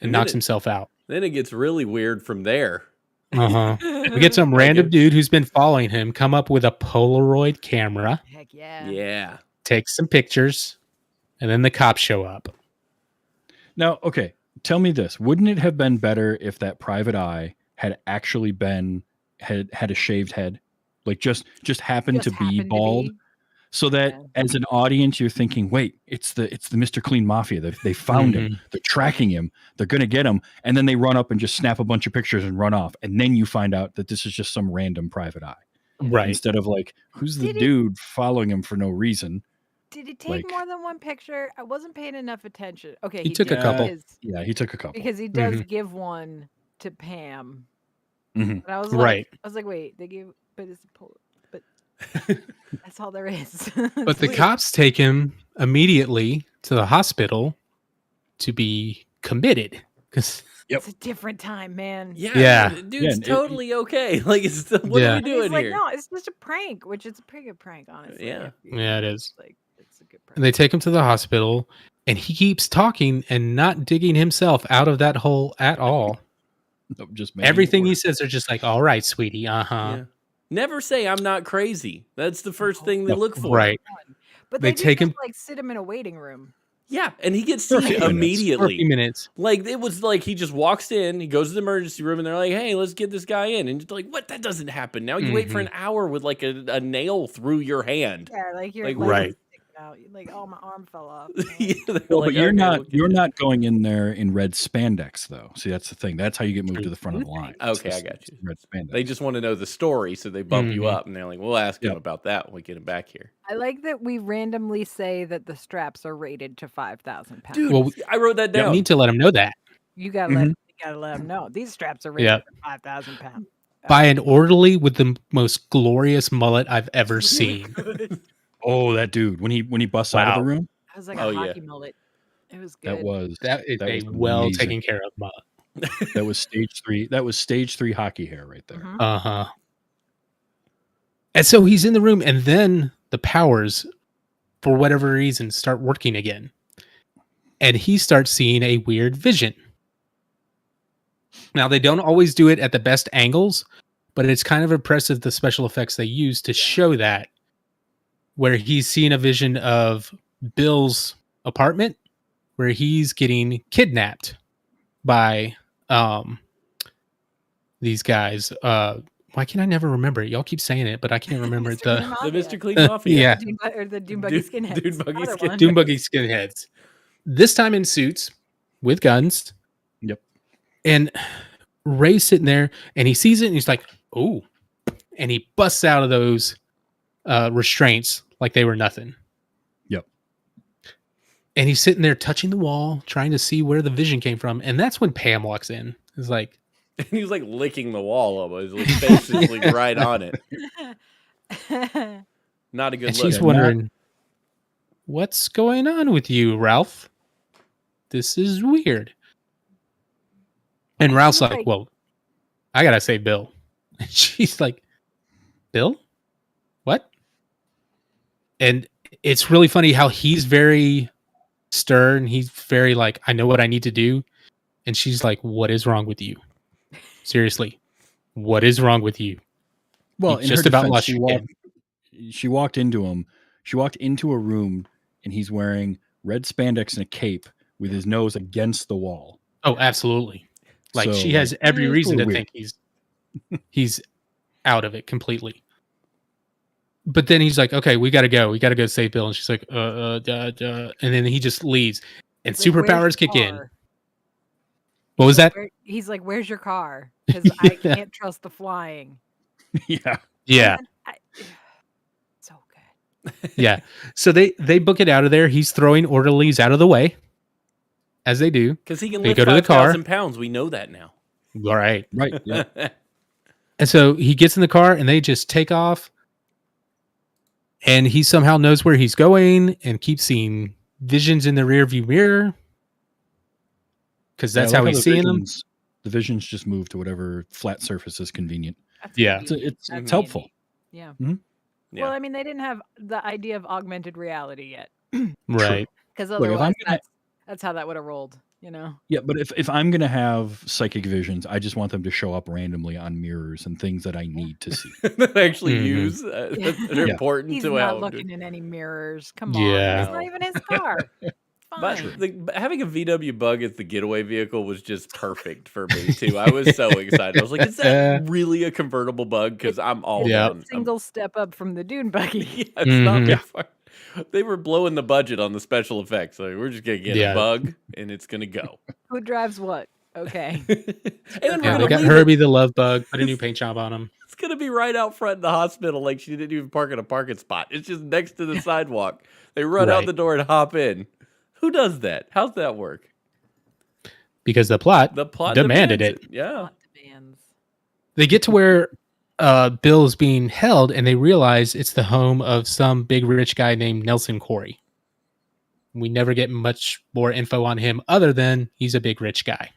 and knocks himself out. Then it gets really weird from there. We get some random dude who's been following him come up with a Polaroid camera. Heck yeah. Yeah. Takes some pictures, and then the cops show up. Now, okay, tell me this. Wouldn't it have been better if that private eye had actually had a shaved head? Like just happened to be bald? So that as an audience, you're thinking, wait, it's the Mr. Clean Mafia. They found him. They're tracking him. They're going to get him. And then they run up and just snap a bunch of pictures and run off. And then you find out that this is just some random private eye. Right. Instead of like, who's the dude following him for no reason? Did he take more than one picture? I wasn't paying enough attention. Okay. He took a couple. Yeah, he took a couple. Because he does give one to Pam. And I was like, wait, they gave, but it's but that's all there is. But the cops take him immediately to the hospital to be committed because it's a different time, man. Yeah. Dude's totally okay. Like, what are we doing here? No, it's just a prank, which is a pretty good prank, honestly. Yeah. Yeah, it is. Like, it's a good prank. And they take him to the hospital, and he keeps talking and not digging himself out of that hole at all. Just everything he says, they're just like, all right, sweetie, Yeah. Never say I'm not crazy. That's the first thing they look for. Right. But they take him, like sit him in a waiting room. Yeah, and he gets seen immediately. For a few minutes. Like, it was like he just walks in, he goes to the emergency room, and they're like, hey, let's get this guy in. And you're like, what? That doesn't happen. Now you wait for an hour with like a nail through your hand. Yeah, like you're right. Out. Like, oh, my arm fell off. But you're not going in there in red spandex though. See, that's the thing. That's how you get moved to the front of the line. Okay, I got you. Red spandex. They just want to know the story, so they bump you up, and they're like, we'll ask him about that when we get him back here. I like that we randomly say that the straps are rated to 5,000 pounds. Dude, I wrote that down. You need to let him know that. You gotta let them know these straps are rated for 5,000 pounds. By an orderly with the most glorious mullet I've ever seen. Oh, that dude when he busts out of the room. It was like a hockey mullet. It was good. That is a was well amazing. taken care of mullet. That was stage 3. That was stage 3 hockey hair right there. And so he's in the room, and then the powers, for whatever reason, start working again, and he starts seeing a weird vision. Now, they don't always do it at the best angles, but it's kind of impressive the special effects they use to show that, where he's seeing a vision of Bill's apartment where he's getting kidnapped by these guys. Why can I never remember it? Y'all keep saying it, but I can't remember the Mr. Clean Mafia. Yeah. Or the Dune Buggy Skinheads. Dune Buggy Skinheads. This time in suits with guns. Yep. And Ray's sitting there and he sees it and he's like, oh. And he busts out of those restraints like they were nothing. Yep. And he's sitting there touching the wall, trying to see where the vision came from. And that's when Pam walks in. It's like, and he's like licking the wall almost. His face is like right on it. Not a good and look. she's wondering, what's going on with you, Ralph? This is weird. And Ralph's like, well, I gotta say Bill. And she's like, Bill? What? And it's really funny how he's very stern. He's very like, I know what I need to do. And she's like, what is wrong with you? Seriously, what is wrong with you? Well, you just about lost your kid. She walked into him. She walked into a room and he's wearing red spandex and a cape with his nose against the wall. Oh, absolutely. Like So, she has every reason to weird. think he's out of it completely. But then he's like, okay, we got to go. We got to go save Bill. And she's like, and then he just leaves and superpowers kick in. What was that? He's like, where's your car? Because I can't trust the flying. Yeah. Yeah. Yeah. So they book it out of there. He's throwing orderlies out of the way, as they do. Because he can They lift go to the car. 5,000 pounds. We know that now. All right. Right. Yeah. And so he gets in the car and they just take off. And he somehow knows where he's going and keeps seeing visions in the rearview mirror. Because that's Yeah, I how like he's the seeing them. visions- The visions just move to whatever flat surface is convenient. That's Yeah. convenient. It's That's helpful. Yeah. Yeah. Well, I mean, they didn't have the idea of augmented reality yet, Right. because Look, if I'm otherwise, gonna- that's how that would have rolled. Yeah, but if I'm gonna have psychic visions, I just want them to show up randomly on mirrors and things that I need to see. That I actually Mhm. use. Yeah. That are Yeah. important He's to not how. looking in any mirrors. Come Yeah. on, it's not even his car. It's But fine. having a VW Bug as the getaway vehicle was just perfect for me too. I was so excited. I was like, "Is that really a convertible Bug?" Because I'm all Yeah. in. Single step up from the dune buggy. Yeah, it's not Mhm. very far. They were blowing the budget on the special effects. Like, we're just gonna get Yeah. a Bug and it's gonna go. Who drives what? Okay. And then we're Yeah, gonna they got leave it. Herbie the Love Bug, put a new paint job on him. It's gonna be right out front in the hospital. Like she didn't even park in a parking spot. It's just next to the sidewalk. They run out Right. the door and hop in. Who does that? How's that work? Because the plot The plot demanded demands it. Yeah. Plot demands. They get to where Bill is being held, and they realize it's the home of some big rich guy named Nelson Corey. We never get much more info on him other than he's a big rich guy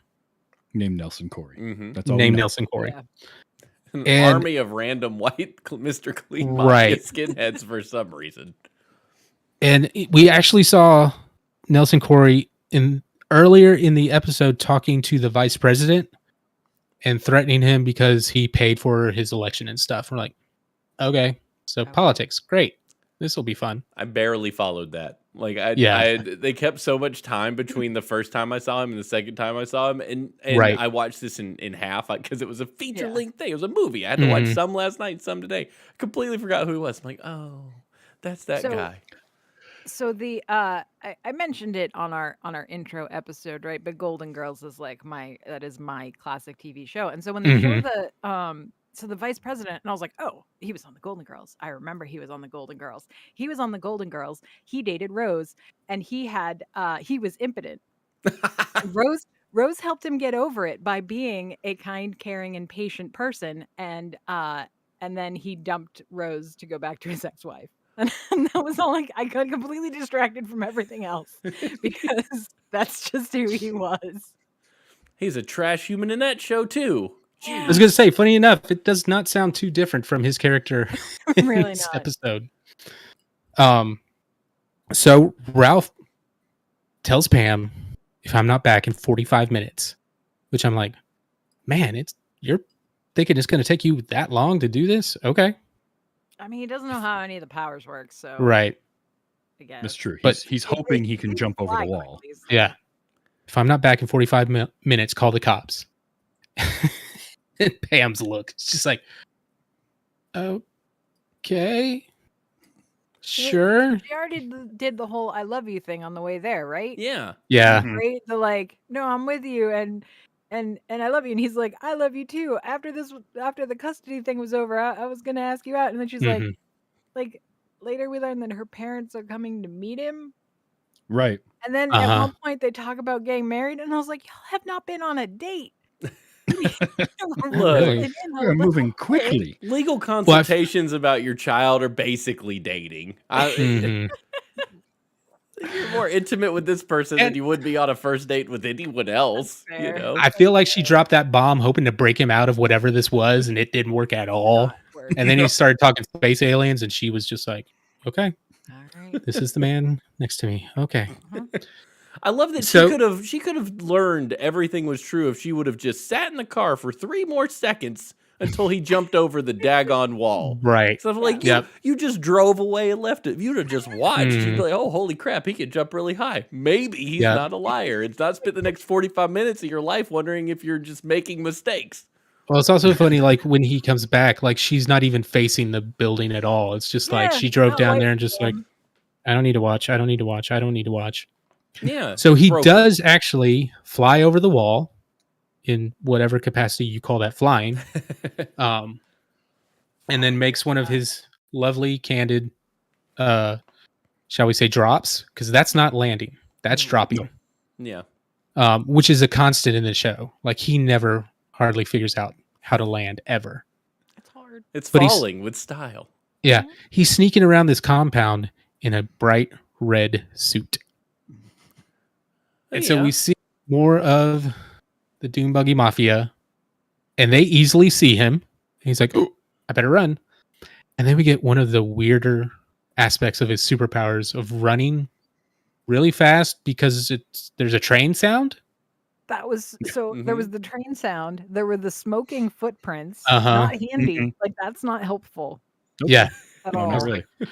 Named Nelson Corey. Mm-hmm. That's all. we named know. Nelson Corey. Yeah. An And- army of random white Mr. Clean Right. Mafia skinheads for some reason. And we actually saw Nelson Corey earlier in the episode talking to the vice president and threatening him because he paid for his election and stuff. We're like, okay, so Okay. politics, great. This will be fun. I barely followed that. Like Yeah. they kept so much time between the first time I saw him and the second time I saw him, and Right. I watched this in half because it was a feature Yeah. length thing. It was a movie. I had to watch Mhm. some last night, some today. Completely forgot who he was. I'm like, oh, that's that So- guy. So the I mentioned it on our intro episode, right? But Golden Girls is like my classic TV show. And so when they showed the vice president, and I was like, oh, he was on the Golden Girls. I remember he was on the Golden Girls. He was on the Golden Girls. He dated Rose, and he was impotent. And Rose helped him get over it by being a kind, caring, and patient person, and then he dumped Rose to go back to his ex-wife. And that was all I got completely distracted from everything else because that's just who he was. He's a trash human in that show too. I was going to say, funny enough, it does not sound too different from his character in Really this not. episode. So Ralph tells Pam, if I'm not back in 45 minutes, which I'm like, man, you're thinking it's going to take you that long to do this? Okay. I mean, he doesn't know how any of the powers work, so Right. I guess. That's true. But- He's hoping he can jump over the Fly wall. quickly, so- Yeah. If I'm not back in 45 minutes, call the cops. And Pam's look, it's just like, okay, sure. She already did the whole "I love you" thing on the way there, right? Yeah. Yeah. Mhm. Right? The like, no, I'm with you, and I love you, and he's like, I love you too. After the custody thing was over, I was gonna ask you out, and then she's Mhm. like, later we learn that her parents are coming to meet him. Right. And then at Uh-huh. one point they talk about getting married, and I was like, y'all have not been on a date. Really? We're moving quickly. Legal consultations about your child are basically dating. Mhm. You're more intimate with this person than And- you would be on a first date with anyone else. That's You fair. know. I feel like she dropped that bomb hoping to break him out of whatever this was, and it didn't work at all. And then he started talking space aliens, and she was just like, okay, All right. this is the man next to me. Okay. I love that So- she could have learned everything was true if she would have just sat in the car for 3 more seconds until he jumped over the daggone wall. Right. So I'm like, Yep. you just drove away and left it. If you'd have just watched, you'd Mhm. be like, oh, holy crap, he can jump really high. Maybe he's Yeah. not a liar. It's not spent the next 45 minutes of your life wondering if you're just making mistakes. Well, it's also funny, like when he comes back, like she's not even facing the building at all. It's just like Yeah, she drove no, down like, there and just like, I don't need to watch. I don't need to watch. I don't need to watch. Yeah. So he broken. does actually fly over the wall in whatever capacity you call that flying. And then makes one of his lovely, candid shall we say, drops, because that's not landing, that's dropping. Yeah. Which is a constant in the show. Like he never hardly figures out how to land ever. It's hard. It's But he's- falling with style. Yeah, he's sneaking around this compound in a bright red suit. And so we see more of the Doom Buggy Mafia, and they easily see him. He's like, "Oh, I better run." And then we get one of the weirder aspects of his superpowers of running really fast because there's a train sound. That was so. There was the train sound. There were the smoking footprints. Uh-huh. Not handy. Mhm. Like that's not helpful Nope. Yeah. at No, all. not really. Like,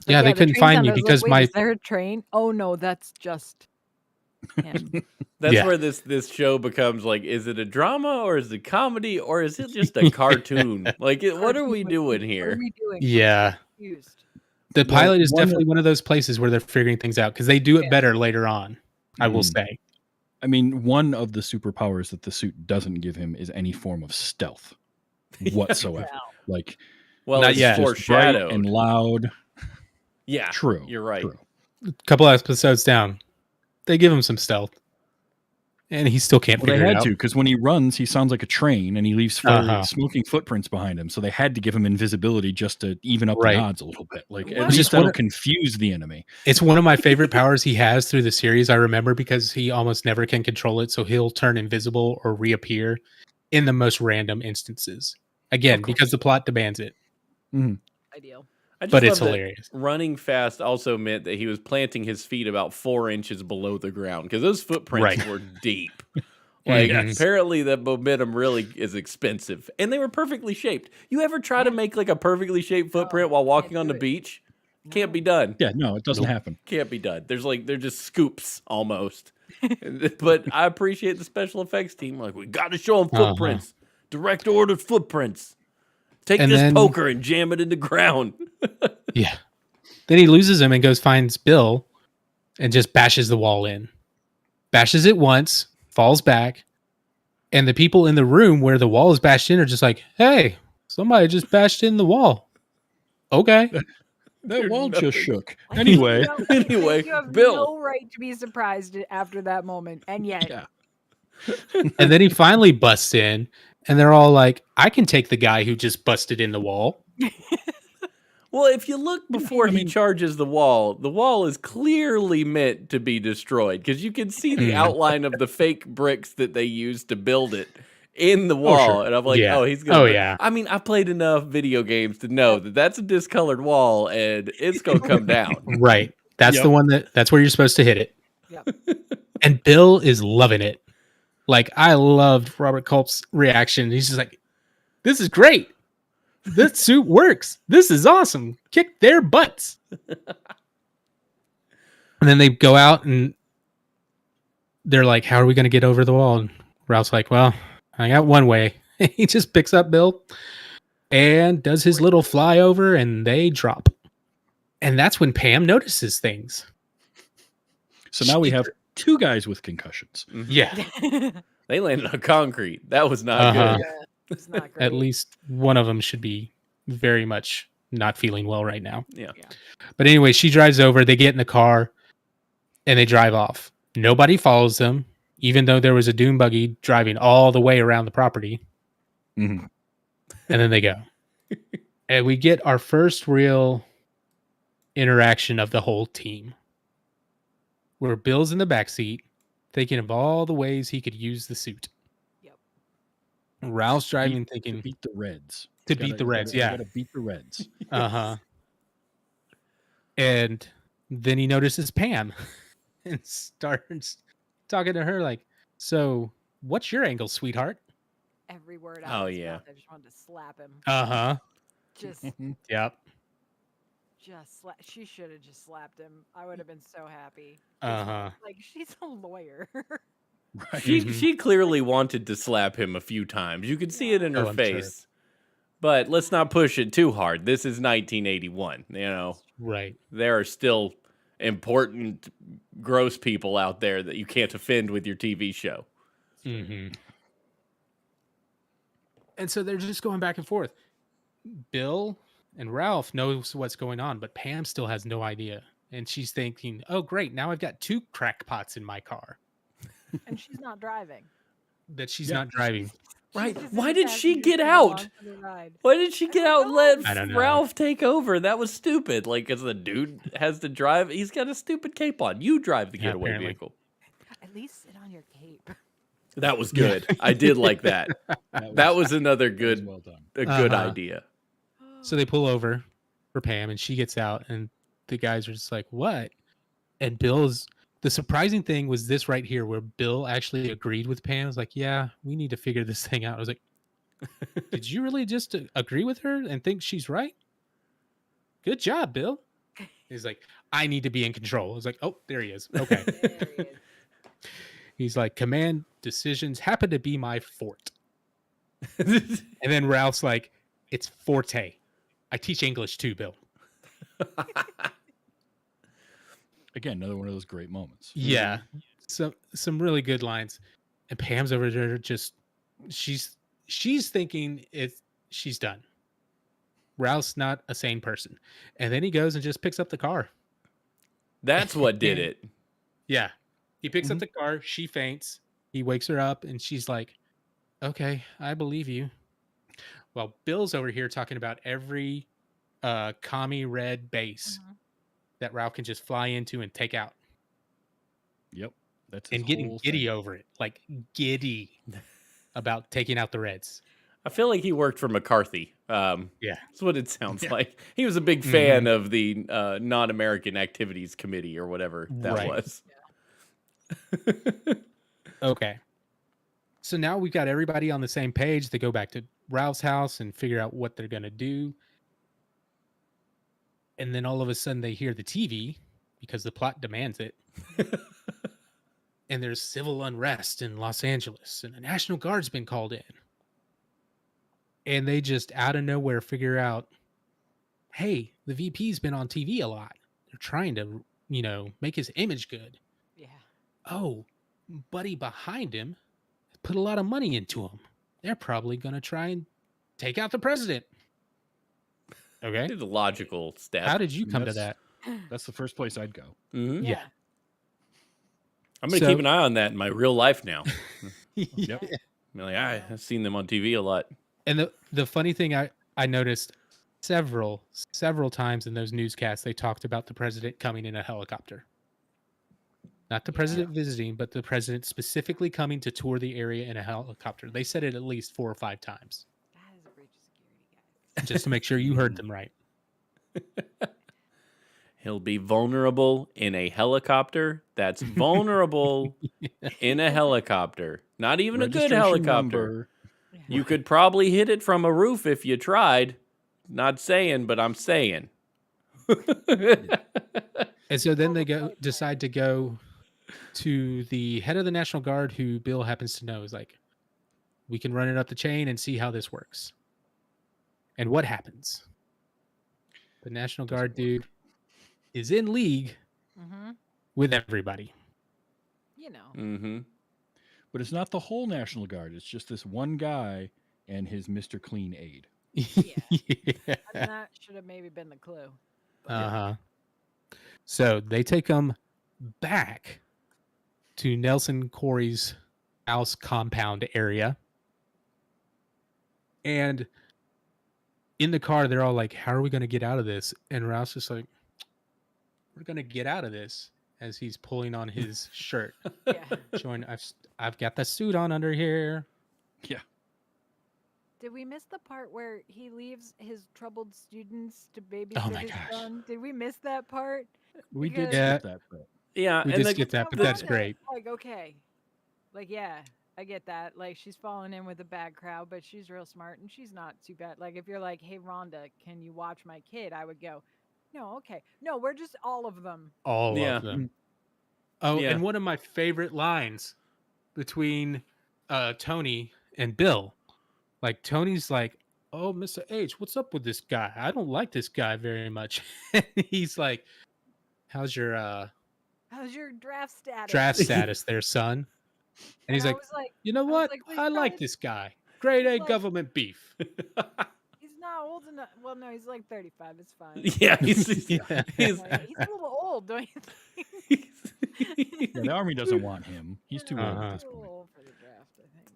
Yeah, they the couldn't train find sound, me I was like, because "Wait, my is there a train? Oh no, that's just him." That's Yeah. where this show becomes like, is it a drama or is it comedy or is it just a cartoon? Like, what are we doing What here? are we doing? Yeah. Confused. The Well, pilot is one definitely one of those places where they're figuring things out because they do it Yeah. better later on, I will Mhm. say. I mean, one of the superpowers that the suit doesn't give him is any form of stealth whatsoever. Wow. Like, Well, Not it's yet. just bright foreshadowed. and loud. Yeah, True. you're right. True. A couple episodes down, they give him some stealth, and he still can't Well, they figure it had out. to, because when he runs, he sounds like a train, and he leaves smoking footprints behind him. So they had to give him invisibility just to even up Right. the odds a little bit. Like, What? at It's least just that'll one- confuse the enemy. It's one of my favorite powers he has through the series. I remember because he almost never can control it, so he'll turn invisible or reappear in the most random instances. Again, Of course. because the plot demands it, Ideal. I just but love it's that hilarious. running fast also meant that he was planting his feet about 4 inches below the ground because those footprints Right. were deep. Like, Yes. apparently that momentum really is expensive. And they were perfectly shaped. You ever try to make like a perfectly shaped footprint while walking on the do it. beach? Can't be done. Yeah, no, it doesn't happen. Can't be done. They're just scoops almost. But I appreciate the special effects team. Like, we got to show them footprints. Direct ordered footprints. Take And this then- poker and jam it in the ground. Yeah. Then he loses him and goes finds Bill and just bashes the wall in. Bashes it once, falls back, and the people in the room where the wall is bashed in are just like, "Hey, somebody just bashed in the wall." Okay. That wall just nothing. shook. Like, Anyway, Anyway, you have Bill. no right to be surprised after that moment, and yet yeah. And then he finally busts in, and they're all like, "I can take the guy who just busted in the wall." Well, if you look before he charges the wall is clearly meant to be destroyed because you can see the outline of the fake bricks that they used to build it in the wall. sure. And I'm like, Yeah. oh, he's going to. Oh, yeah. I mean, I've played enough video games to know that that's a discolored wall and it's going to come down. Right. That's Yep. the one that's where you're supposed to hit it. Yep. And Bill is loving it. Like, I loved Robert Culp's reaction. He's just like, "This is great. This suit works. This is awesome. Kick their butts." And then they go out and they're like, "How are we going to get over the wall?" And Ralph's like, "Well, I got one way." He just picks up Bill and does his little flyover and they drop. And that's when Pam notices things. So now we have two guys with concussions. Yeah. They landed on concrete. That was not Uh-huh. good. Yeah, it's not great. At least one of them should be very much not feeling well right now. Yeah. But anyway, she drives over. They get in the car and they drive off. Nobody follows them, even though there was a dune buggy driving all the way around the property. Mhm. And then they go. And we get our first real interaction of the whole team, where Bill's in the back seat, thinking of all the ways he could use the suit. Yep. Ralph's driving, To thinking, beat the Reds. To beat the Reds, yeah. Gotta beat the Reds. uh-huh. And then he notices Pam and starts talking to her like, "So, what's your angle, sweetheart?" Every word Oh, out of his yeah. mouth, I just wanted to slap him. Uh-huh. Just, Yep. she should have just slapped him. I would have been so happy. Uh-huh. Like she's a lawyer. Right. She clearly wanted to slap him a few times. You could see it in her Oh, I'm sure. face. But let's not push it too hard. This is 1981. You know, Right. there are still important, gross people out there that you can't offend with your TV show. Mm-hmm. And so they're just going back and forth. Bill And Ralph knows what's going on, but Pam still has no idea. And she's thinking, oh, great. Now I've got 2 crackpots in my car And she's not driving. that she's Yeah. not driving. Right. She's just in Why the did she passenger get seat out? along for the ride. Why did she get out and let I don't know. Ralph take over? That was stupid. Like, because the dude has to drive. He's got a stupid cape on. You drive the Yeah, getaway apparently. vehicle. At least sit on your cape. That was good. I did like that. That was another good, well done. a good Uh-huh. idea. So they pull over for Pam and she gets out and the guys are just like, what? And the surprising thing was this right here where Bill actually agreed with Pam. I was like, yeah, we need to figure this thing out. I was like, did you really just agree with her and think she's right? Good job, Bill. He's like, I need to be in control. I was like, oh, there he is. Okay. There he is. He's like, command decisions happen to be my fort. And then Ralph's like, it's forte. I teach English too, Bill. Again, another one of those great moments. Yeah. So some really good lines. And Pam's over there just she's thinking she's done. Ralph's not a sane person. And then he goes and just picks up the car. That's what did it. Yeah. He picks up the car, she faints, he wakes her up, and she's like, okay, I believe you. Well, Bill's over here talking about every commie red base that Ralph can just fly into and take out. Yep. That's his And getting whole giddy thing. over it. Like giddy about taking out the Reds. I feel like he worked for McCarthy. Yeah. That's what it sounds like. He was a big fan of the Non-American Activities Committee or whatever that Right. was. Okay. So now we've got everybody on the same page. They go back to Ralph's house and figure out what they're going to do. And then all of a sudden they hear the TV because the plot demands it. And there's civil unrest in Los Angeles and the National Guard's been called in. And they just out of nowhere figure out, hey, the VP's been on TV a lot. They're trying to, make his image good. Yeah. Oh, buddy behind him put a lot of money into him. They're probably going to try and take out the president. Okay. It's a logical step. How did you come to that? That's the first place I'd go. Mhm. Yeah. I'm going to So- keep an eye on that in my real life now. Yep. I'm like, I've seen them on TV a lot. And the funny thing I noticed several times in those newscasts, they talked about the president coming in a helicopter. Not the president visiting, but the president specifically coming to tour the area in a helicopter. They said it at least 4 or 5 times That is a breach of security, guys. just to make sure you heard them right. He'll be vulnerable in a helicopter. That's vulnerable in a helicopter. Not even a good Registration helicopter. number. You could probably hit it from a roof if you tried. Not saying, but I'm saying. And so then they decide to go to the head of the National Guard, who Bill happens to know, is like, we can run it up the chain and see how this works. And what happens? The National Guard dude is in league Mm-hmm. with everybody. Mm-hmm. But it's not the whole National Guard. It's just this one guy and his Mr. Clean aide. Yeah. Yeah. And that should have maybe been the clue. Uh-huh. So they take them back to Nelson Corey's house compound area. And in the car, they're all like, how are we going to get out of this? And Ralph's just like, we're going to get out of this, as he's pulling on his shirt. Yeah. Showing, I've got the suit on under here. Yeah. Did we miss the part where he leaves his troubled students to babysit Oh my his gosh. son? Did we miss that part? We did Because- skip that bit. Yeah, We and just get that, but that's great. Like, okay. Like, yeah, I get that. Like, she's falling in with a bad crowd, but she's real smart and she's not too bad. Like, if you're like, hey, Rhonda, can you watch my kid? I would go, no, okay. No, we're just all of them. All Yeah. of them. Oh, Yeah. and one of my favorite lines between Tony and Bill. Like, Tony's like, oh, Mr. H, what's up with this guy? I don't like this guy very much. And he's like, how's your How's your draft status? draft status there, son? And he's I like, was you know I was what? like, "Wait, I like guys." this guy. Grade A Like- government beef. he's not old enough. Well, no, he's like 35. It's fine. Yeah, he's He's a little old, don't you think? Yeah, the army doesn't want him. He's too old Uh-huh. at this He's a point. little old for the draft, I think.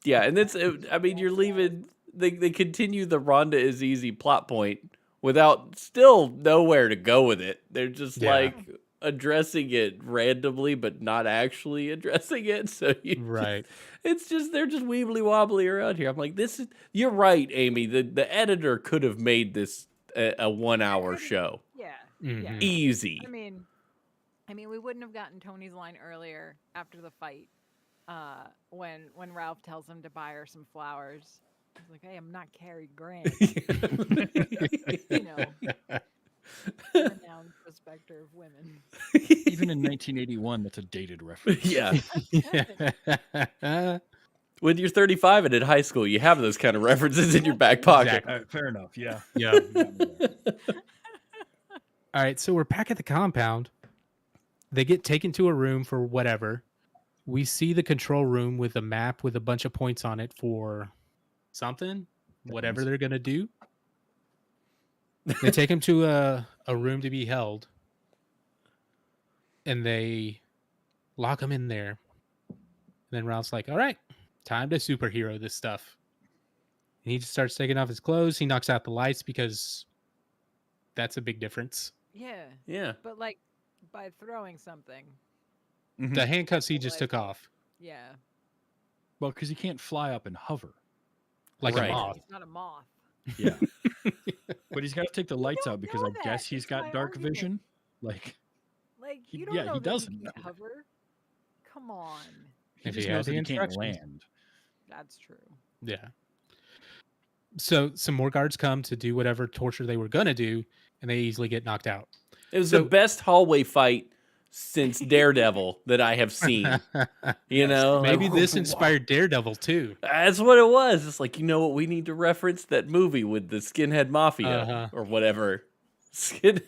yeah, and it's. I mean, you're leaving. They continue the Rhonda is easy plot point without still nowhere to go with it. They're just Yeah. like addressing it randomly, but not actually addressing it. So Right. it's just they're just weebly wobbly around here. I'm like, this is. You're right, Amy. The editor could have made this a 1 hour show. Yeah. Mhm. Yeah. Easy. I mean, we wouldn't have gotten Tony's line earlier after the fight, when Ralph tells him to buy her some flowers. He's like, "Hey, I'm not Cary Grant, you know, renowned prospector of women." Even in 1981, that's a dated reference. Yeah. When you're 35 and in high school, you have those kind of references in your back pocket. Exactly. Fair enough. Yeah. Yeah. You got me there. All right, so we're back at the compound. They get taken to a room for whatever. We see the control room with a map with a bunch of points on it for something, whatever they're going to do. They take him to a room to be held, and they lock him in there. And then Ralph's like, all right, time to superhero this stuff. And he just starts taking off his clothes. He knocks out the lights because that's a big difference. Yeah, Yeah. but like by throwing something. The handcuffs he just took off Yeah. Well, because he can't fly up and hover. like Right. a moth. He's not a moth. Yeah. But he's got to take the lights don't out because know I that. guess he's That's my got dark argument. vision. Like, Like He- you don't yeah, know he that doesn't he can't know. hover. Come on. he If just he knows had that the he can't instructions. land. That's true. Yeah. So some more guards come to do whatever torture they were gonna do, and they easily get knocked out. It was So- the best hallway fight since Daredevil that I have seen. You know, Maybe Like, this inspired Daredevil too. That's what it was. It's like, you know what? We need to reference that movie with the Skinhead Mafia Uh-huh. or whatever. Skinhead.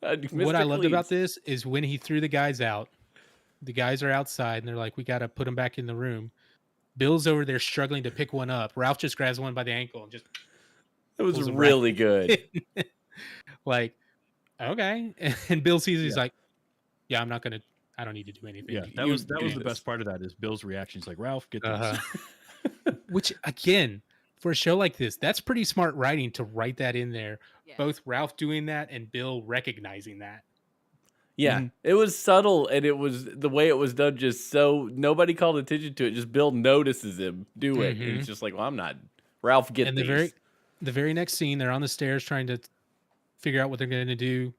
What I Mr. loved about Cleese. this is when he threw the guys out. The guys are outside, and they're like, "We got to put them back in the room." Bill's over there struggling to pick one up. Ralph just grabs one by the ankle and just It was pulls him really good. like, okay. And Bill sees it, he's Yeah. like, "Yeah, I don't need to do anything." Yeah, You that was do the this." best part of that is Bill's reaction. He's like, Ralph, get this. Uh-huh. Which again, for a show like this, that's pretty smart writing to write that in there. Yeah. Both Ralph doing that and Bill recognizing that. Yeah, Mhm. it was subtle, and it was the way it was done. Just so nobody called attention to it. Just Bill notices him do it, and Mhm. it's just like, well, I'm not. Ralph, get And these. the very next scene, they're on the stairs trying to figure out what they're going to do.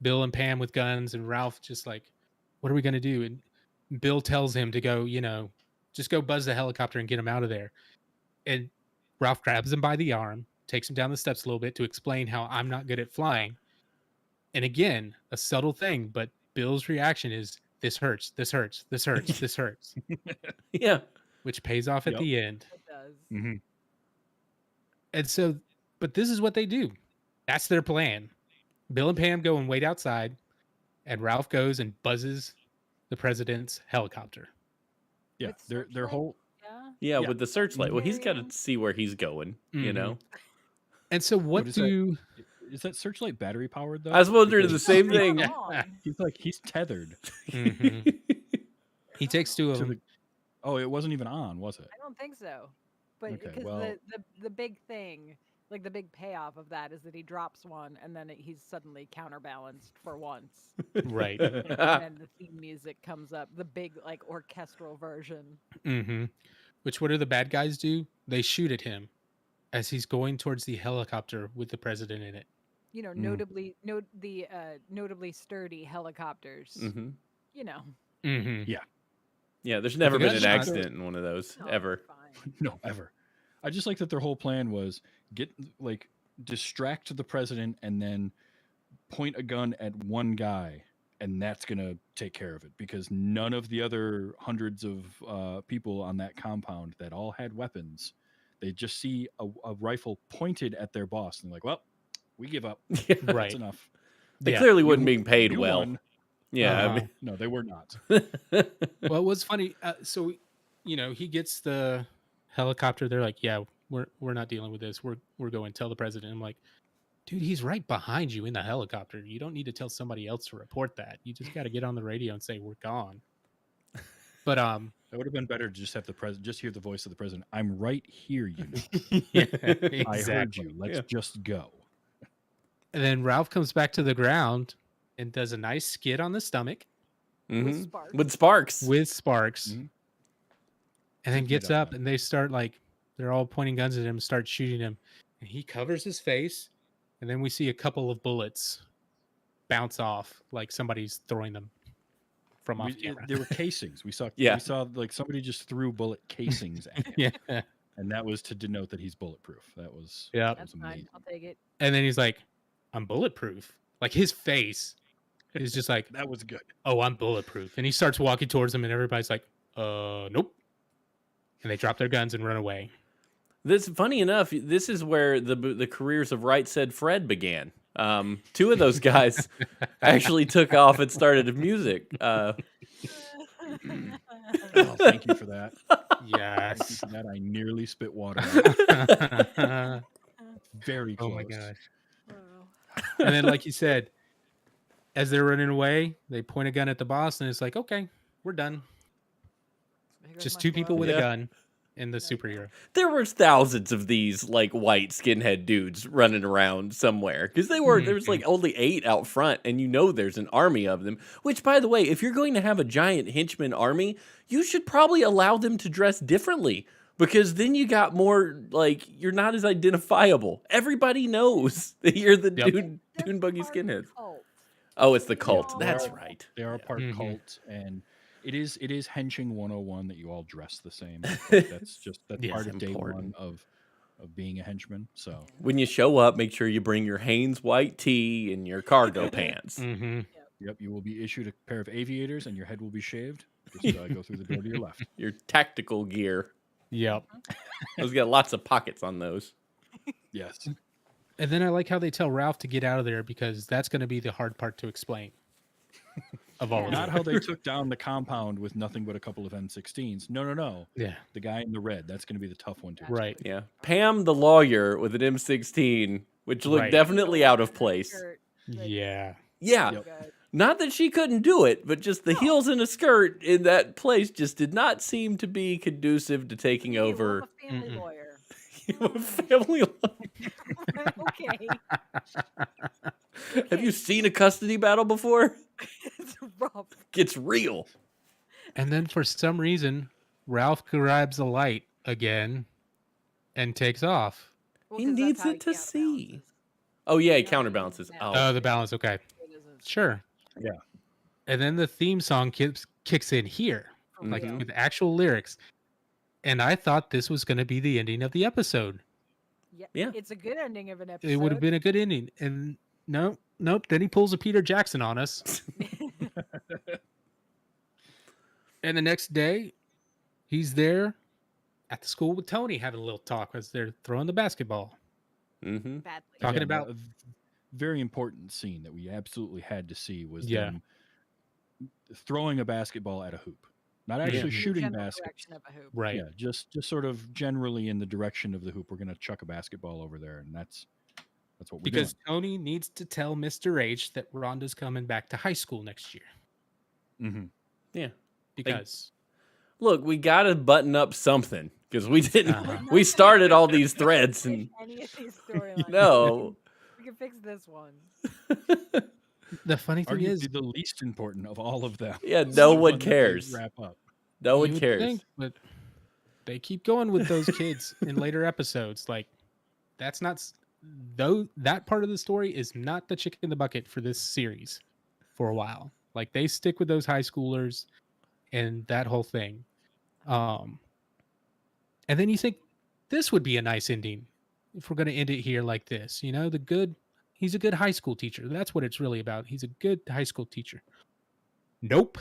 Bill and Pam with guns, and Ralph just like, "What are we going to do?" And Bill tells him to go, just go buzz the helicopter and get him out of there. And Ralph grabs him by the arm, takes him down the steps a little bit to explain how I'm not good at flying. And again, a subtle thing, but Bill's reaction is, "This hurts, this hurts, this hurts, this hurts," Yeah, which pays off at Yep. the end. It does. Mm-hmm. And so, but this is what they do. That's their plan. Bill and Pam go and wait outside, and Ralph goes and buzzes the president's helicopter. Yeah, With their searchlight? whole Yeah. yeah, Yeah. with the searchlight. Well, he's got Yeah. to see where he's going. You Mhm. know, And so, what is that? do Is that searchlight battery powered though? I was wondering the Because same Come thing. on. he's tethered Mhm. He takes two of to them. the. Oh, it wasn't even on, was it? I don't think so. But Okay, because well- the big thing, like the big payoff of that is that he drops one and then he's suddenly counterbalanced for once. Right. And then the theme music comes up, the big like orchestral version. Mm-hmm. Which, what do the bad guys do? They shoot at him as he's going towards the helicopter with the president in it. You know, Mm. notably sturdy helicopters. hmm You know. Mm-hmm. Yeah, there's never the been guys an are- accident in one of those No, ever. it's fine. No, ever. I just like that their whole plan was distract the president and then point a gun at one guy, and that's gonna take care of it because none of the other hundreds of people on that compound that all had weapons, they just see a rifle pointed at their boss and they're like, "Well, we give up. Yeah. Right. That's enough." They Yeah. clearly wasn't You- being paid you well. won. Yeah, Uh-huh. No, they were not. Well, what's funny, so he gets the helicopter. They're like, "Yeah, we're not dealing with this. We're going to tell the president. I'm like, dude, he's right behind you in the helicopter. You don't need to tell somebody else to report that. You just got to get on the radio and say we're gone. But It would have been better to just have the president, just hear the voice of the president. I'm right here, you know. yeah, I heard you. Let's just go. And then Ralph comes back to the ground and does a nice skid on the stomach Mhm. Sparks. With Sparks. with Sparks, Mhm. and then Good gets on up that. and they start like they're all pointing guns at him, and start shooting him, and he covers his face, and then we see a couple of bullets bounce off like somebody's throwing them from off camera. There were casings. We saw Yeah. like somebody just threw bullet casings at him. Yeah. And that was to denote that he's bulletproof. That was Yeah. that That's was fine. amazing. I'll take it. And then he's like, I'm bulletproof. Like his face is just like, That was good. oh, I'm bulletproof. And he starts walking towards them, and everybody's like, nope. And they drop their guns and run away. This, funny enough, this is where the careers of Right Said Fred began. Two of those guys actually took off and started music. Oh, thank you for that. Thank you Yes. for that. I nearly spit water out. Oh Very close. my gosh. Wow. And then, like you said, as they're running away, they point a gun at the boss, and it's like, okay, we're done. There goes Just my two people flow. with Yeah. a gun and the superhero. There were thousands of these like white skinhead dudes running around somewhere because there was like only 8 out front, and there's an army of them. Which, by the way, if you're going to have a giant henchman army, you should probably allow them to dress differently, because then you got more, like, you're not as identifiable. Everybody knows that you're the Yep. Dune Buggy Part of the skinheads. cult. Oh, it's the cult. Yeah. That's right. They are part Mhm. cult, and it is henching 101 that you all dress the same. But that's Yes, part of day important. one of being a henchman. So When you show up, make sure you bring your Hanes white tee and your cargo pants. Mm-hmm. yep, you will be issued a pair of aviators, and your head will be shaved. Just go through the door to your left. Your tactical gear. Yep. Those got lots of pockets on those. Yes. And then I like how they tell Ralph to get out of there, because that's going to be the hard part to explain. Of all of Not it. how they took down the compound with nothing but a couple of N16s. No. Yeah. The guy in the red. That's going to be the tough one to Right. Yeah. Pam the lawyer with an M16, which looked Right. definitely out of place. Skirt, like, Yeah. Yeah. Yep. good. Not that she couldn't do it, but just the heels in a skirt in that place just did not seem to be conducive to taking You, I'm over a family Mm-mm. lawyer. a family life. Okay. Have you seen a custody battle before? It's rough. Gets real. And then for some reason, Ralph grabs a light again and takes off. Well, He 'cause that's needs how it to counterbalances. see. Oh yeah, he No, counterbalances. no. Oh, Oh, the balance. Okay. It isn't. Sure. Yeah. And then the theme song kicks in here, For like real. with actual lyrics. And I thought this was going to be the ending of the episode. Yeah. It's a good ending of an episode. It would have been a good ending. And nope. Then he pulls a Peter Jackson on us. And the next day, he's there at the school with Tony having a little talk as they're throwing the basketball. Mm-hmm. badly. Talking Again, about- a very important scene that we absolutely had to see was Yeah. them throwing a basketball at a hoop. Not Yeah. actually In the shooting general baskets. direction of a hoop. Right. Yeah, just sort of generally in the direction of the hoop. We're going to chuck a basketball over there, and that's what we're Because doing. Tony needs to tell Mr. H that Rhonda's coming back to high school next year. Mm-hmm. Yeah. Because Look, we gotta button up something because we didn't. Uh-huh. We started all these threads, and Any of these storylines. no. We can fix this one. the funny thing is, Arguably the least important of all of them. Yeah, It's no the one one that they cares. Wrap up. No you one would cares. think, but they keep going with those kids in later episodes. Like, that's not though. That part of the story is not the chicken in the bucket for this series for a while. Like, they stick with those high schoolers and that whole thing. And then you think this would be a nice ending if we're going to end it here like this. You know, he's a good high school teacher. That's what it's really about. He's a good high school teacher. Nope.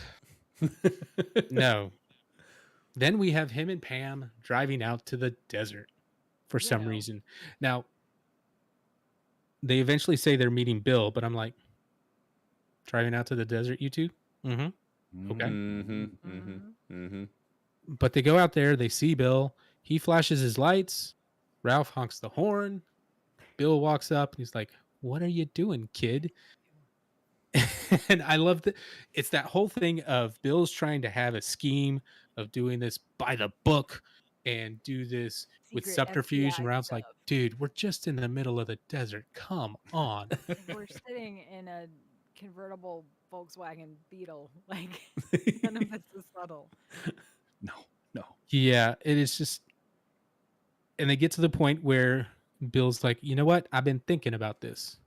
No. Then we have him and Pam driving out to the desert for some Yeah. reason. Now, they eventually say they're meeting Bill, but I'm like, driving out to the desert, you two? Mm-hmm. Okay. Mm-hmm. Mm-hmm. Mm-hmm. Mm-hmm. But they go out there, they see Bill. He flashes his lights. Ralph honks the horn. Bill walks up and he's like, "What are you doing, kid?" And I love that it's that whole thing of Bill's trying to have a scheme of doing this by the book and do this with Secret subterfuge. And FBI Ralph's like, stuff. dude, we're just in the middle of the desert. Come on. Like, we're sitting in a convertible Volkswagen Beetle. Like, none of this is subtle. No. Yeah, it is just. And they get to the point where Bill's like, you know what? I've been thinking about this.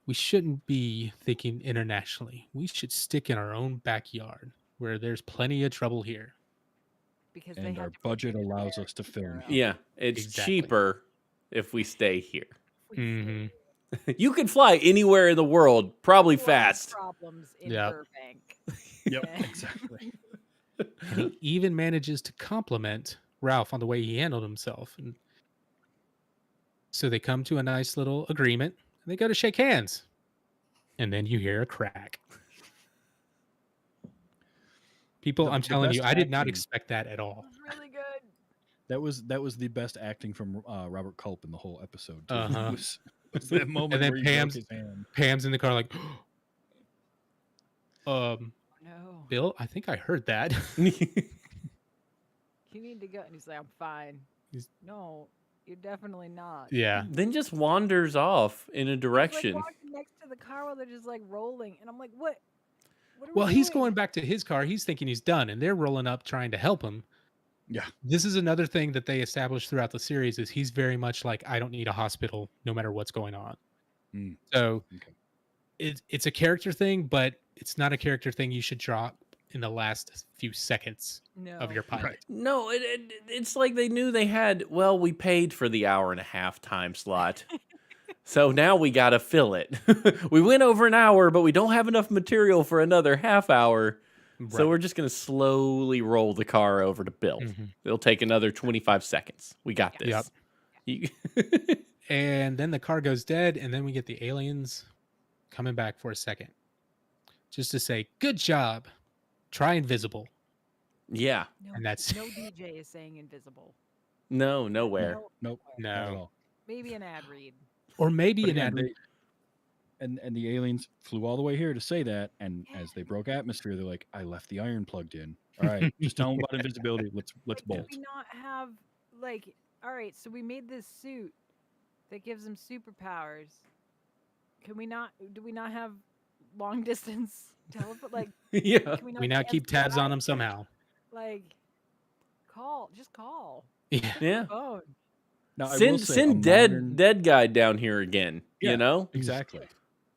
We shouldn't be thinking internationally. We should stick in our own backyard where there's plenty of trouble here. Because they And had our to budget protect allows America us to from film Europe. here. Yeah, it's Exactly. cheaper if we stay here. We Mhm. see You can fly anywhere in the world, probably a lot of fast. Problems in Yep. Burbank. Yep, Yeah. exactly. And he even manages to compliment Ralph on the way he handled himself. And so they come to a nice little agreement and they go to shake hands. And then you hear a crack. People, The- I'm the telling you, best I did not acting- expect that at all. It was really good. That was the best acting from Robert Culp in the whole episode. Too. Uh-huh. Was that moment And then where he broke Pam's- his hand. Pam's in the car like, No. Bill, I think I heard that. You need to go. And he's like, I'm fine. He's- No, you're definitely not. Yeah. Then just wanders off in a He's, direction. like, walking next to the car while they're just like rolling. And I'm like, what? What are Well, we he's doing? going back to his car. He's thinking he's done, and they're rolling up trying to help him. Yeah. This is another thing that they established throughout the series is he's very much like, I don't need a hospital no matter what's going on. Mm. So Okay. it's a character thing, but it's not a character thing you should drop in the last few seconds No. of your pilot. Right. No, it's like they knew they had, well, we paid for the hour and a half time slot. So now we got to fill it. We went over an hour, but we don't have enough material for another half hour. So Right. we're just going to slowly roll the car over to Bill. Mhm. It'll take another 25 seconds. We got this. Yep. You- And then the car goes dead, and then we get the aliens coming back for a second. Just to say, good job. Try invisible. yeah. No, And that's- no DJ is saying invisible. No, nowhere. No, Nope. Not at No. all. maybe an ad read. Or maybe But an again, ad. and the aliens flew all the way here to say that, and as they broke atmosphere, they're like, "I left the iron plugged in." All right, just tell them about invisibility. Let's Like, bolt. Could we not have like? All right, so we made this suit that gives them superpowers. Can we not? Do we not have long distance teleport? Like, Yeah. can we not We now get keep tabs on FBI? them somehow. Like, just call. Yeah. Yeah. Phone. Now, I will Send say send a dead modern- dead guy down here again. Yeah. You know? Exactly.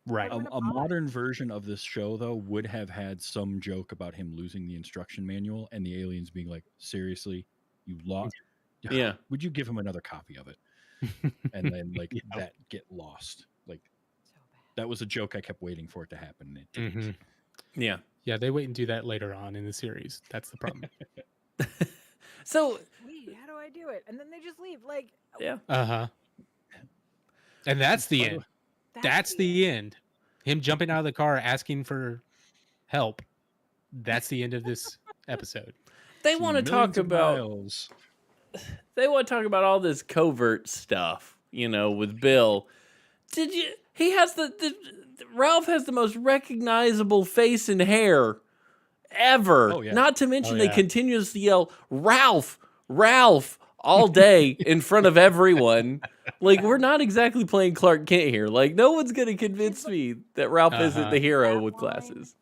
Right. What A modern version of this show, though, would have had some joke about him losing the instruction manual and the aliens being like, "Seriously, you lost? Yeah. Would you give him another copy of it?" And then like Yeah. that get lost. Like So bad. that was a joke I kept waiting for it to happen. And it didn't. Mhm. Yeah. Yeah, they wait and do that later on in the series. That's the problem. So Wait, how do I do it? And then they just leave. Like, yeah. Uh-huh. And that's the By the end. way- That's the end. Him jumping out of the car asking for help. That's the end of this episode. They want to talk Millions of about miles. they want to talk about all this covert stuff, with Bill. Did you he has Ralph has the most recognizable face and hair ever. Oh, yeah. Not to mention Oh, they yeah. continuously yell Ralph, Ralph all day in front of everyone. Like, we're not exactly playing Clark Kent here. Like, no one's going to convince me that Ralph isn't Uh-huh. the hero That with line- glasses.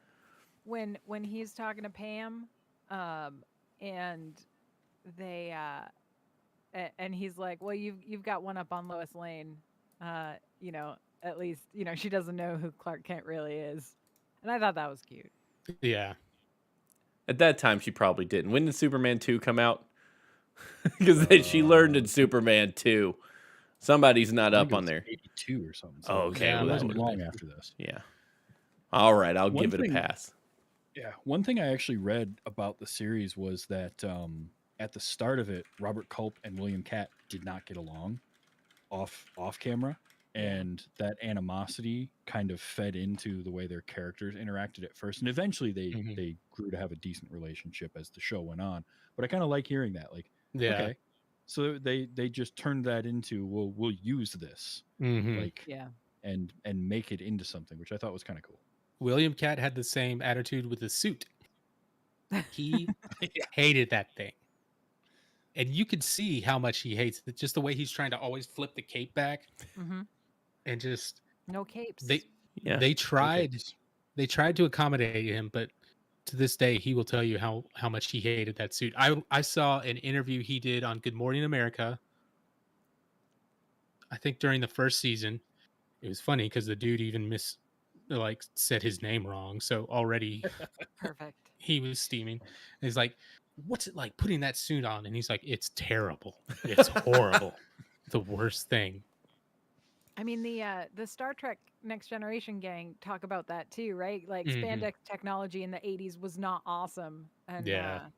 when he's talking to Pam, and they and he's like, well, you've got one up on Lois Lane, at least she doesn't know who Clark Kent really is, and I thought that was cute. Yeah. At that time, she probably didn't. When did Superman 2 come out? Because she learned in Superman 2. Somebody's not I up think it on was there. 82 or something. Oh, okay, well, it that wasn't would've long been- after this. Yeah. All right, I'll One give it a thing- pass. Yeah, one thing I actually read about the series was that at the start of it, Robert Culp and William Catt did not get along off camera, and that animosity kind of fed into the way their characters interacted at first, and eventually Mhm. they grew to have a decent relationship as the show went on. But I kind of like hearing that, like, Yeah. okay, So they just turned that into, well, we'll use this, like, Yeah. and make it into something, which I thought was kind of cool. William Cat had the same attitude with the suit. He hated that thing. And you could see how much he hates it. Just the way he's trying to always flip the cape back Mm-hmm. and just No capes. Yeah. they tried Okay. they tried to accommodate him, but to this day he will tell you how much he hated that suit. I saw an interview he did on Good Morning America, I think during the first season. It was funny because the dude even said his name wrong, so already Perfect. he was steaming. And he's like, "What's it like putting that suit on?" And he's like, "It's terrible. It's horrible. The worst thing." I mean, the Star Trek Next Generation gang talk about that too, right? Like Mhm. spandex technology in the 80s was not awesome. And Yeah.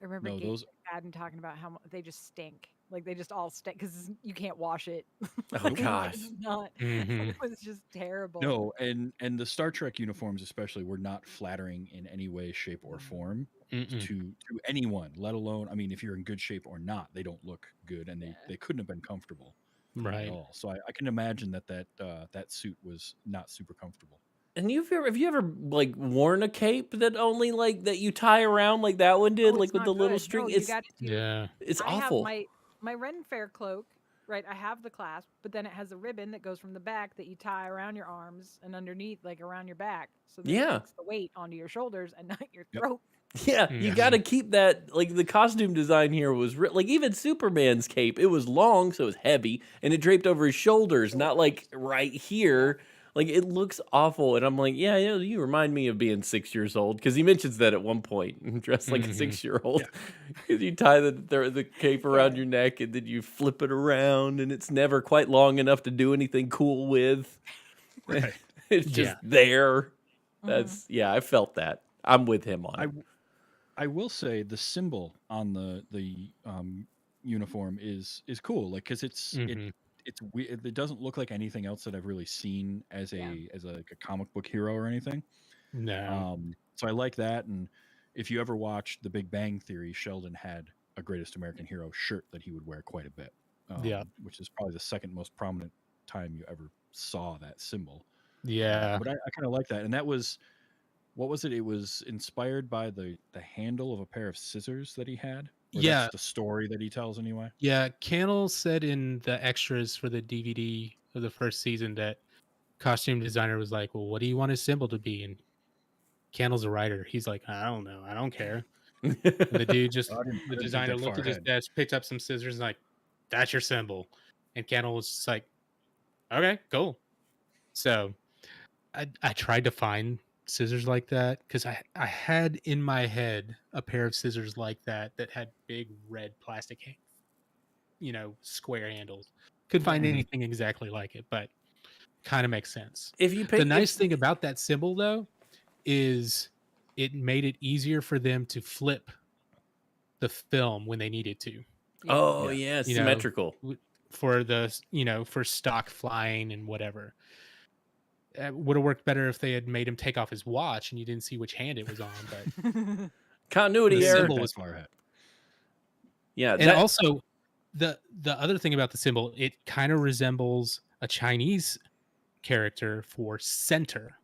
I remember No, Gabe those- McFadden talking about how they just stink. Like they just all stink because you can't wash it. Oh Like, gosh. it's not. Mhm. It was just terrible. No, and the Star Trek uniforms especially were not flattering in any way, shape, or form Mm-mm. to anyone, let alone, I mean, if you're in good shape or not, they don't look good, and they couldn't have been comfortable at Right. all. So I can imagine that suit was not super comfortable. And have you ever like worn a cape that only like that you tie around like that one did, Oh, like it's with the not little good. string? No, you got to do. Yeah. It's I awful. have my Ren Fair cloak, right? I have the clasp, but then it has a ribbon that goes from the back that you tie around your arms and underneath, like around your back, so that Yeah. it takes the weight onto your shoulders and not your Yep. throat. Yeah, you Mhm. got to keep that. Like the costume design here was like even Superman's cape. It was long, so it was heavy, and it draped over his shoulders, not like right here. Like it looks awful, and I'm like, yeah, you remind me of being 6 years old because he mentions that at one point, dressed like a Mhm. 6-year-old. Because you tie the cape around your neck, and then you flip it around, and it's never quite long enough to do anything cool with. Right. It's just Yeah. there. I felt that. I'm with him on it. I will say the symbol on the uniform is cool, like, because Mhm. it's weird. It doesn't look like anything else that I've really seen as a comic book hero or anything. No. So I like that. And if you ever watched The Big Bang Theory, Sheldon had a Greatest American Hero shirt that he would wear quite a bit. Yeah. Which is probably the second most prominent time you ever saw that symbol. Yeah. But I kind of like that. And that was, what was it? It was inspired by the handle of a pair of scissors that he had. Or Yeah. that's the story that he tells anyway. Yeah, Cannell said in the extras for the DVD of the first season that costume designer was like, "Well, what do you want his symbol to be?" And Cannell's a writer. He's like, "I don't know. I don't care." And the dude just, I didn't the think designer that looked far at his ahead. desk, picked up some scissors, and like, "That's your symbol." And Cannell was just like, "Okay, cool." So I tried to find scissors like that because I had in my head a pair of scissors like that had big red plastic square handles. Couldn't find Mhm. anything exactly like it, but kind of makes sense. If you pay, The nice thing about that symbol, though, is it made it easier for them to flip the film when they needed to. oh Yeah. yeah, You know, symmetrical. For for stock flying and whatever. It would have worked better if they had made him take off his watch and you didn't see which hand it was on. But Continuity The error. symbol That was far ahead. Yeah, and also the other thing about the symbol, it kind of resembles a Chinese character for center.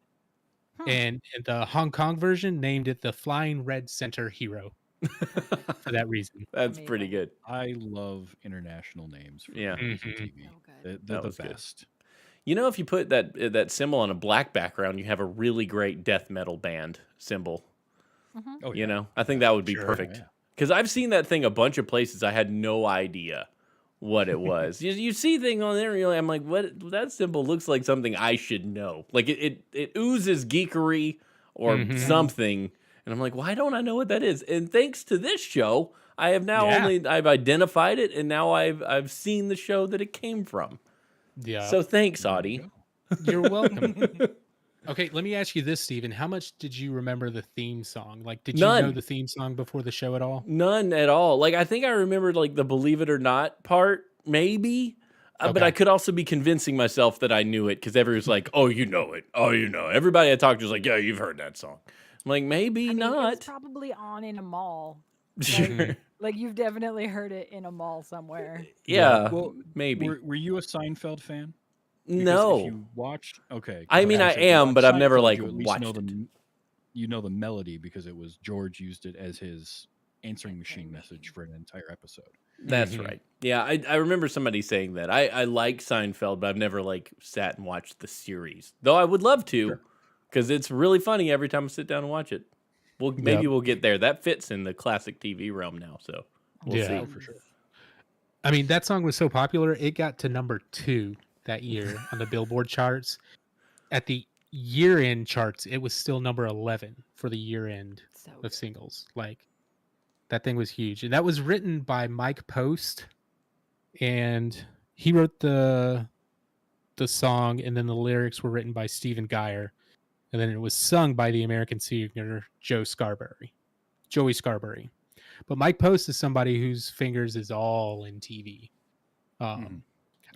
And the Hong Kong version named it the Flying Red Center Hero for that reason. that's pretty Amazing. good. I love international names for Yeah. movies and Mhm. TV. So good. They're That the was good. best. You know, if you put that symbol on a black background, you have a really great death metal band symbol. Oh, You know, I think that would be Sure. perfect. Yeah. Because I've seen that thing a bunch of places. I had no idea what it was. you see things on there, and I'm like, what? That symbol looks like something I should know. Like it oozes geekery or Mhm. something. And I'm like, why don't I know what that is? And thanks to this show, I have now Yeah. I've identified it, and now I've seen the show that it came from. Yeah. So thanks, There you Audie. go. You're welcome. Okay, let me ask you this, Steven. How much did you remember the theme song? Like, did you know None. the theme song before the show at all? None at all. Like I think I remembered like the believe it or not part, maybe. But Okay. I could also be convincing myself that I knew it because everyone's like, "Oh, you know it. Oh, you know." Everybody I talked to was like, "Yeah, you've heard that song." I'm like, maybe I mean, it was not. probably on in a mall. Sure. Like you've definitely heard it in a mall somewhere. Yeah, Well, maybe. were you a Seinfeld fan? Because if No. you watched, okay, I 'cause mean, was I gonna say, if you am, watched but I've never Seinfeld, like you at least know watched it. you know the melody because it was George used it as his answering machine message for an entire episode. That's Mhm. right. Yeah, I remember somebody saying that. I like Seinfeld, but I've never like sat and watched the series. Though I would love to, Sure. because it's really funny every time I sit down and watch it. Maybe Yep. we'll get there. That fits in the classic TV realm now, so we'll Yeah. see. Oh, for sure. I mean, that song was so popular, it got to number 2 that year on the Billboard charts. At the year-end charts, it was still number 11 for the year-end So of good. singles. Like, that thing was huge. And that was written by Mike Post, and he wrote the song, and then the lyrics were written by Stephen Geyer, and then it was sung by the American singer Joey Scarberry. But Mike Post is somebody whose fingers is all in TV. Mhm.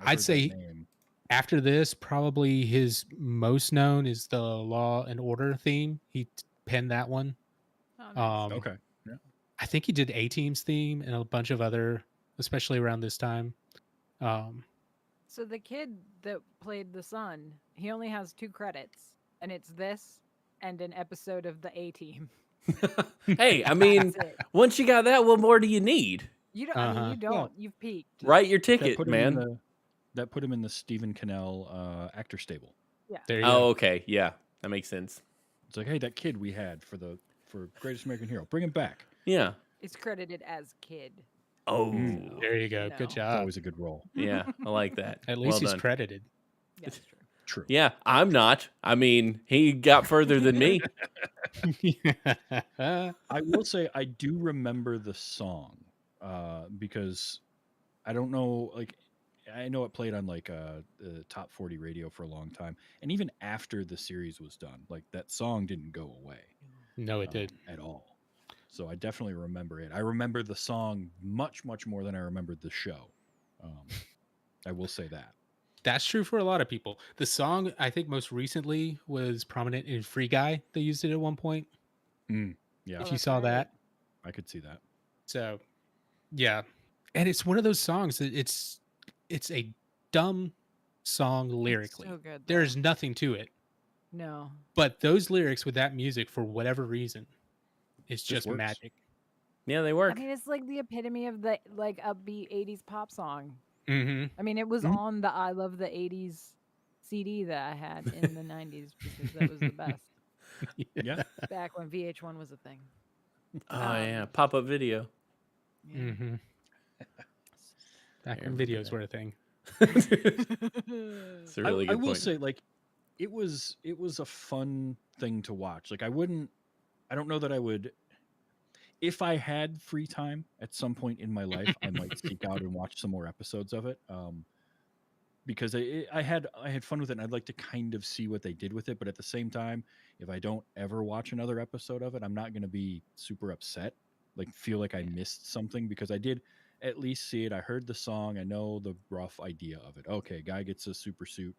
I've I'd heard that say name. after this, probably his most known is the Law and Order theme. He penned that one. Oh, nice. Okay. Yeah. I think he did A-Team's theme and a bunch of other, especially around this time. So the kid that played the son, he only has 2 credits, and it's this and an episode of the A-Team. Hey, I mean, That's it. once you got that, what more do you need? You don't. I mean, Uh-huh. you don't. Well, You've peaked. Write your That ticket, put him in man. that put him in the Stephen Cannell actor stable. There you Oh, go. okay. Yeah, that makes sense. It's like, hey, that kid we had for Greatest American Hero, bring him back. Yeah. It's credited as kid. Oh, There you go. No. Good It's job. always a good role. yeah. I like that. At least Well he's done. credited. Yeah, that's true. True. Yeah, I'm not. I mean, he got further than me. I will say I do remember the song because I don't know, like I know it played on like the top 40 radio for a long time, and even after the series was done, like that song didn't go away No, it did. at all. So I definitely remember it. I remember the song much more than I remembered the show. I will say that. That's true for a lot of people. The song, I think, most recently was prominent in Free Guy. They used it at one point. Yeah, If Oh, you that's saw right. that. I could see that. So, yeah. And it's one of those songs that it's a dumb song lyrically. so good, There's though. nothing to it. No. But those lyrics with that music, for whatever reason, it's Just just works. magic. Yeah, they I work. mean, it's like the epitome of the like upbeat 80s pop song. Mm-hmm. I mean, it was Mhm. on the I Love the 80s CD that I had in the 90s because that was the best. Yeah. Back when VH1 was a thing. Oh yeah, pop up video. Yeah. Mm-hmm. Back I when remember videos that. were a thing. It's a really I good will point. say, like, it was a fun thing to watch. Like, I don't know that I would, if I had free time at some point in my life, I might seek out and watch some more episodes of it. Because I had fun with it, and I'd like to kind of see what they did with it. But at the same time, if I don't ever watch another episode of it, I'm not going to be super upset, like feel like I missed something, because I did at least see it. I heard the song. I know the rough idea of it. Okay, guy gets a super suit,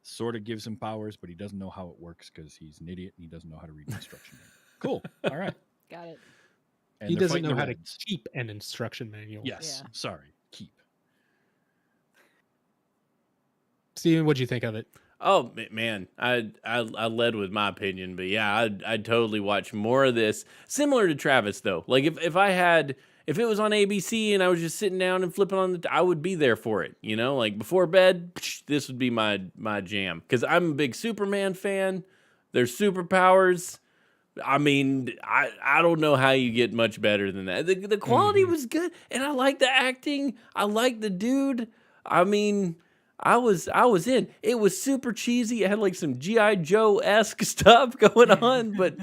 sort of gives him powers, but he doesn't know how it works because he's an idiot and he doesn't know how to read the instruction manual. Cool. All right. Got it. And He they're doesn't fighting know the how Reds. to keep an instruction manual. Yes. Yeah. Sorry. Keep. Steven, what'd you think of it? Oh man, I led with my opinion, but yeah, I'd totally watch more of this. Similar to Travis though, like if it was on ABC and I was just sitting down and flipping on I would be there for it. You know, like before bed, this would be my jam because I'm a big Superman fan. There's superpowers. I mean, I don't know how you get much better than that. The quality was good, and I like the acting. I like the dude. I mean, I was in. It was super cheesy. It had like some G.I. Joe-esque stuff going on, but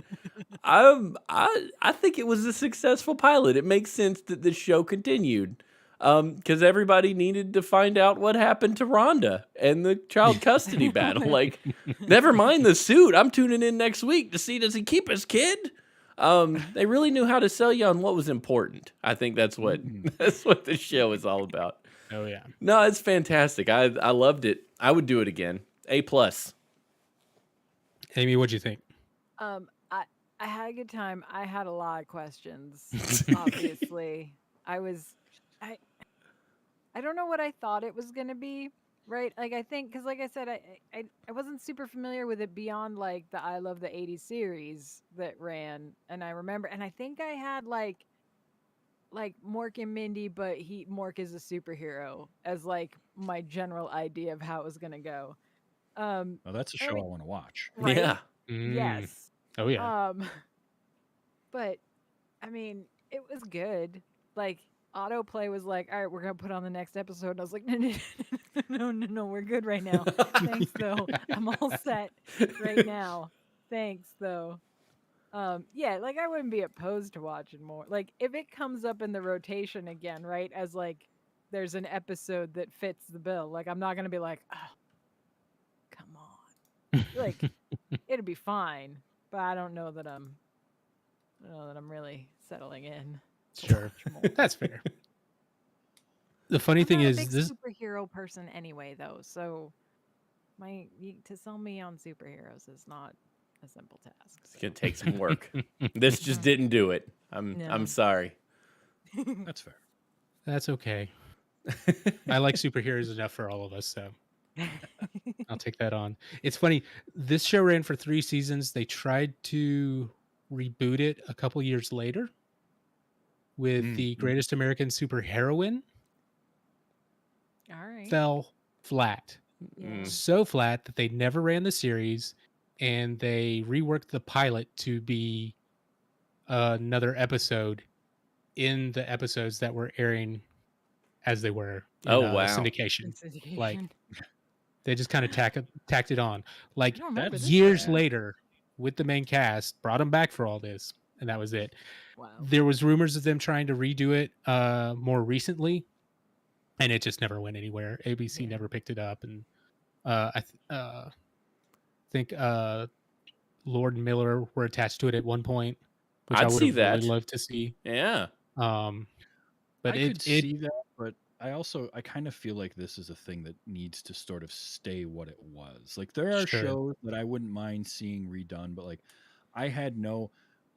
I think it was a successful pilot. It makes sense that this show continued. Because everybody needed to find out what happened to Rhonda and the child custody battle. Like, never mind the suit. I'm tuning in next week to see, does he keep his kid? They really knew how to sell you on what was important. I think that's what the show is all about. Oh yeah. No, it's fantastic. I loved it. I would do it again. A+. Amy, what'd you think? I had a good time. I had a lot of questions. Obviously, I was, I, I don't know what I thought it was gonna be, right? Like I think, because like I said, I wasn't super familiar with it beyond like the I Love the '80s series that ran, and I remember, and I think I had like Mork and Mindy, but Mork is a superhero as like my general idea of how it was gonna go. Now that's a I show I mean, want to watch. right? Yeah. Mm. Yes. Oh yeah. But I mean, it was good. Like autoplay was like, all right, we're gonna put on the next episode. And I was like, no, we're good right now. Thanks though. I'm all set right now. Thanks though. Yeah, like I wouldn't be opposed to watching more. Like if it comes up in the rotation again, right? As like there's an episode that fits the bill. Like I'm not gonna be like, oh, come on. Like it'd be fine. But I don't know that I'm really settling in. To Sure. watch more. That's fair. The funny I'm thing not a is big this superhero person anyway, though. So to sell me on superheroes is not a simple task. It's gonna take some work. This just didn't do it. I'm No. sorry. That's fair. that's okay. I like superheroes enough for all of us, so I'll take that on. It's funny. This show ran for 3 seasons. They tried to reboot it a couple years later with the Greatest American Superheroine. All right. Fell flat. Yeah. So flat that they never ran the series, and they reworked the pilot to be another episode in the episodes that were airing as they were in Oh, wow. syndication. Syndication. Like they just kind of tacked it on. Like don't remember this years bad. later, with the main cast, brought them back for all this, and that was it. Wow. There was rumors of them trying to redo it more recently, and it just never went anywhere. ABC Yeah. never picked it up, and I think Lord and Miller were attached to it at one point, which I'd I would see have that. really loved to see. Yeah. But I it could see that, but I kind of feel like this is a thing that needs to sort of stay what it was. Like there are Sure. shows that I wouldn't mind seeing redone, but like I had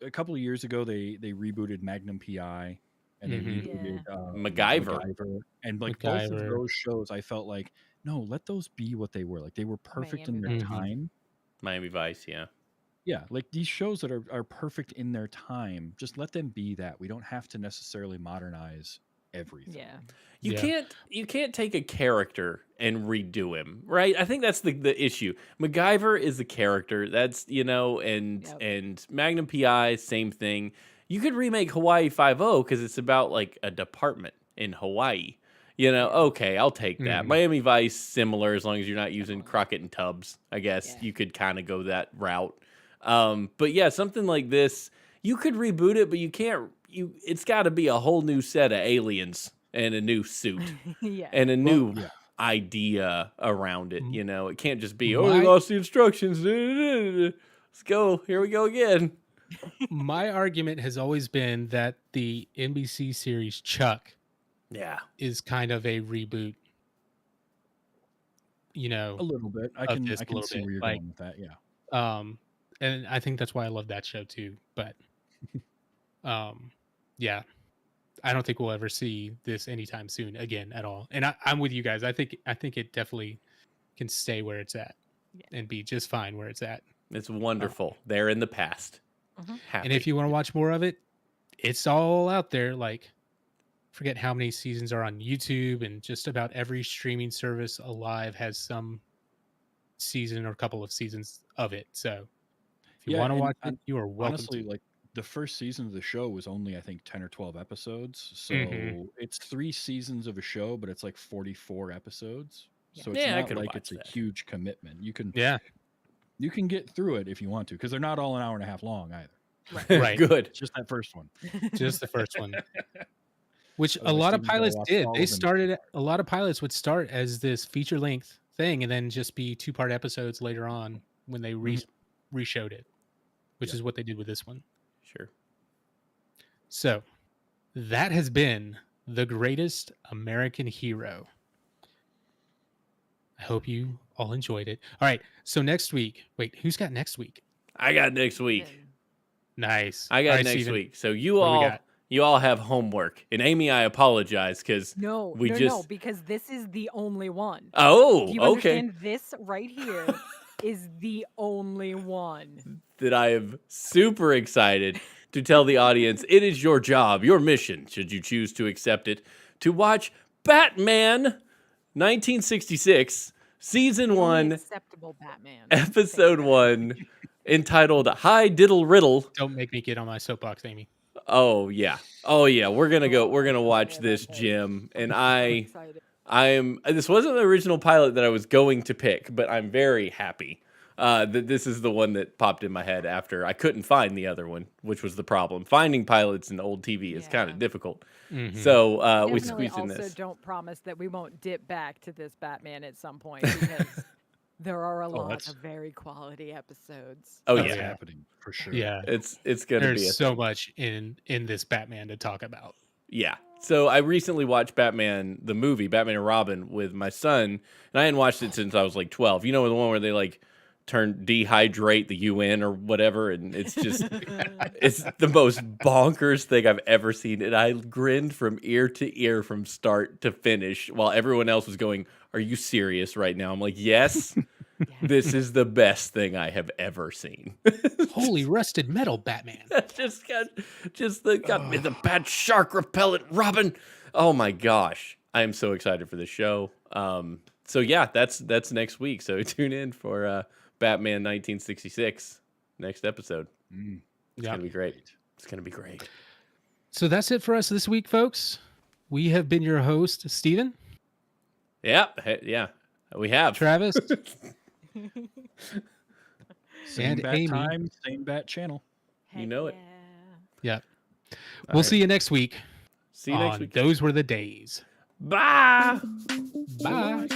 a couple of years ago they rebooted Magnum PI and they Mhm. rebooted MacGyver. and like both of MacGyver. those shows I felt like no, let those be what they were. Like they were perfect in their Miami Vice. time. Miami Vice, yeah. Yeah, like these shows that are perfect in their time, just let them be that. We don't have to necessarily modernize everything. Yeah. You can't take a character and redo him, right? I think that's the issue. MacGyver is the character. That's, and Yep. and Magnum PI, same thing. You could remake Hawaii 5-0 because it's about like a department in Hawaii. Okay, I'll take that. Mhm. Miami Vice, similar, as long as you're not using Crockett and Tubbs, I guess. Yeah. You could kind of go that route. But yeah, something like this, you could reboot it, but you can't. It's got to be a whole new set of aliens and a new suit Yeah. and a new yeah. idea around it. It can't just be, My- we lost the instructions. Let's go. Here we go again. My argument has always been that the NBC series Chuck Yeah. is kind of a reboot. A little bit. I of can this I a can little see bit, where you're like- going with that. Yeah. And I think that's why I love that show too. But yeah, I don't think we'll ever see this anytime soon again at all. And I'm with you guys. I think it definitely can stay where it's at and be just fine where it's at. It's wonderful. They're in the past. Mhm. Happy. And if you want to watch more of it, it's all out there. Like, forget how many seasons are on YouTube, and just about every streaming service alive has some season or couple of seasons of it. So if you Yeah, want to and watch it, you are welcome Honestly, to. like the first season of the show was only I think 10 or 12 episodes. So Mhm. it's 3 seasons of a show, but it's like 44 episodes. Yeah. So it's Yeah, I not could like watch it's a that. huge commitment. You can Yeah, get through it if you want to, because they're not all an hour and a half long either. right. Good. It's just that first one. Just the first one. Which a Otherwise, lot of Steven's gotta pilots watch did. all They of them. started. A lot of pilots would start as this feature length thing, and then just be 2-part episodes later on when they reshowed it, which Yeah. is what they did with this one. Sure. So that has been The Greatest American Hero. I hope you all enjoyed it. All right. So next week, wait, who's got next week? I got next week. Nice. I got All right, next Steven, week. So what do we you all have homework. And Amy, I apologize because No, we no, just because this is the only one. Do oh you okay understand? This right here is the only one. that I am super excited to tell the audience it is your job, your mission, should you choose to accept it, to watch Batman 1966 season The only 1 acceptable Batman. episode Thank you. 1 entitled Hi Diddle Riddle. Don't make me get on my soapbox, Amy. Oh yeah. Oh yeah, we're going to watch Okay, this, okay. Jim, and I'm so excited. this wasn't the original pilot that I was going to pick, but I'm very happy that this is the one that popped in my head after I couldn't find the other one, which was the problem. Finding pilots in old TV is kind Yeah. of difficult. Mhm. So we Definitely squeezed in also this. don't promise that we won't dip back to this Batman at some point because there are a lot that's- of very quality episodes. Oh That's yeah. happening for sure. Yeah. It's going to be a There's so thing. much in this Batman to talk about. Yeah. So I recently watched Batman, the movie, Batman and Robin, with my son, and I hadn't watched it since I was like 12. You know, the one where they like dehydrate the UN or whatever, and it's just it's the most bonkers thing I've ever seen, and I grinned from ear to ear from start to finish while everyone else was going, "Are you serious right now?" I'm like, "Yes." This is the best thing I have ever seen. Holy rusted metal, Batman. just got me the bad shark repellent, Robin. Oh my gosh, I am so excited for this show. So yeah, that's next week. So tune in for Batman 1966 next episode. Mm. It's Yeah. gonna be great. It's gonna be great. So that's it for us this week, folks. We have been your host, Steven, Yeah, yeah, we have. Travis, Same And bat Amy. time, same bat channel. You know it. yeah. All We'll right. see you next week. See you next on week. Those Were the Days. Bye. Bye.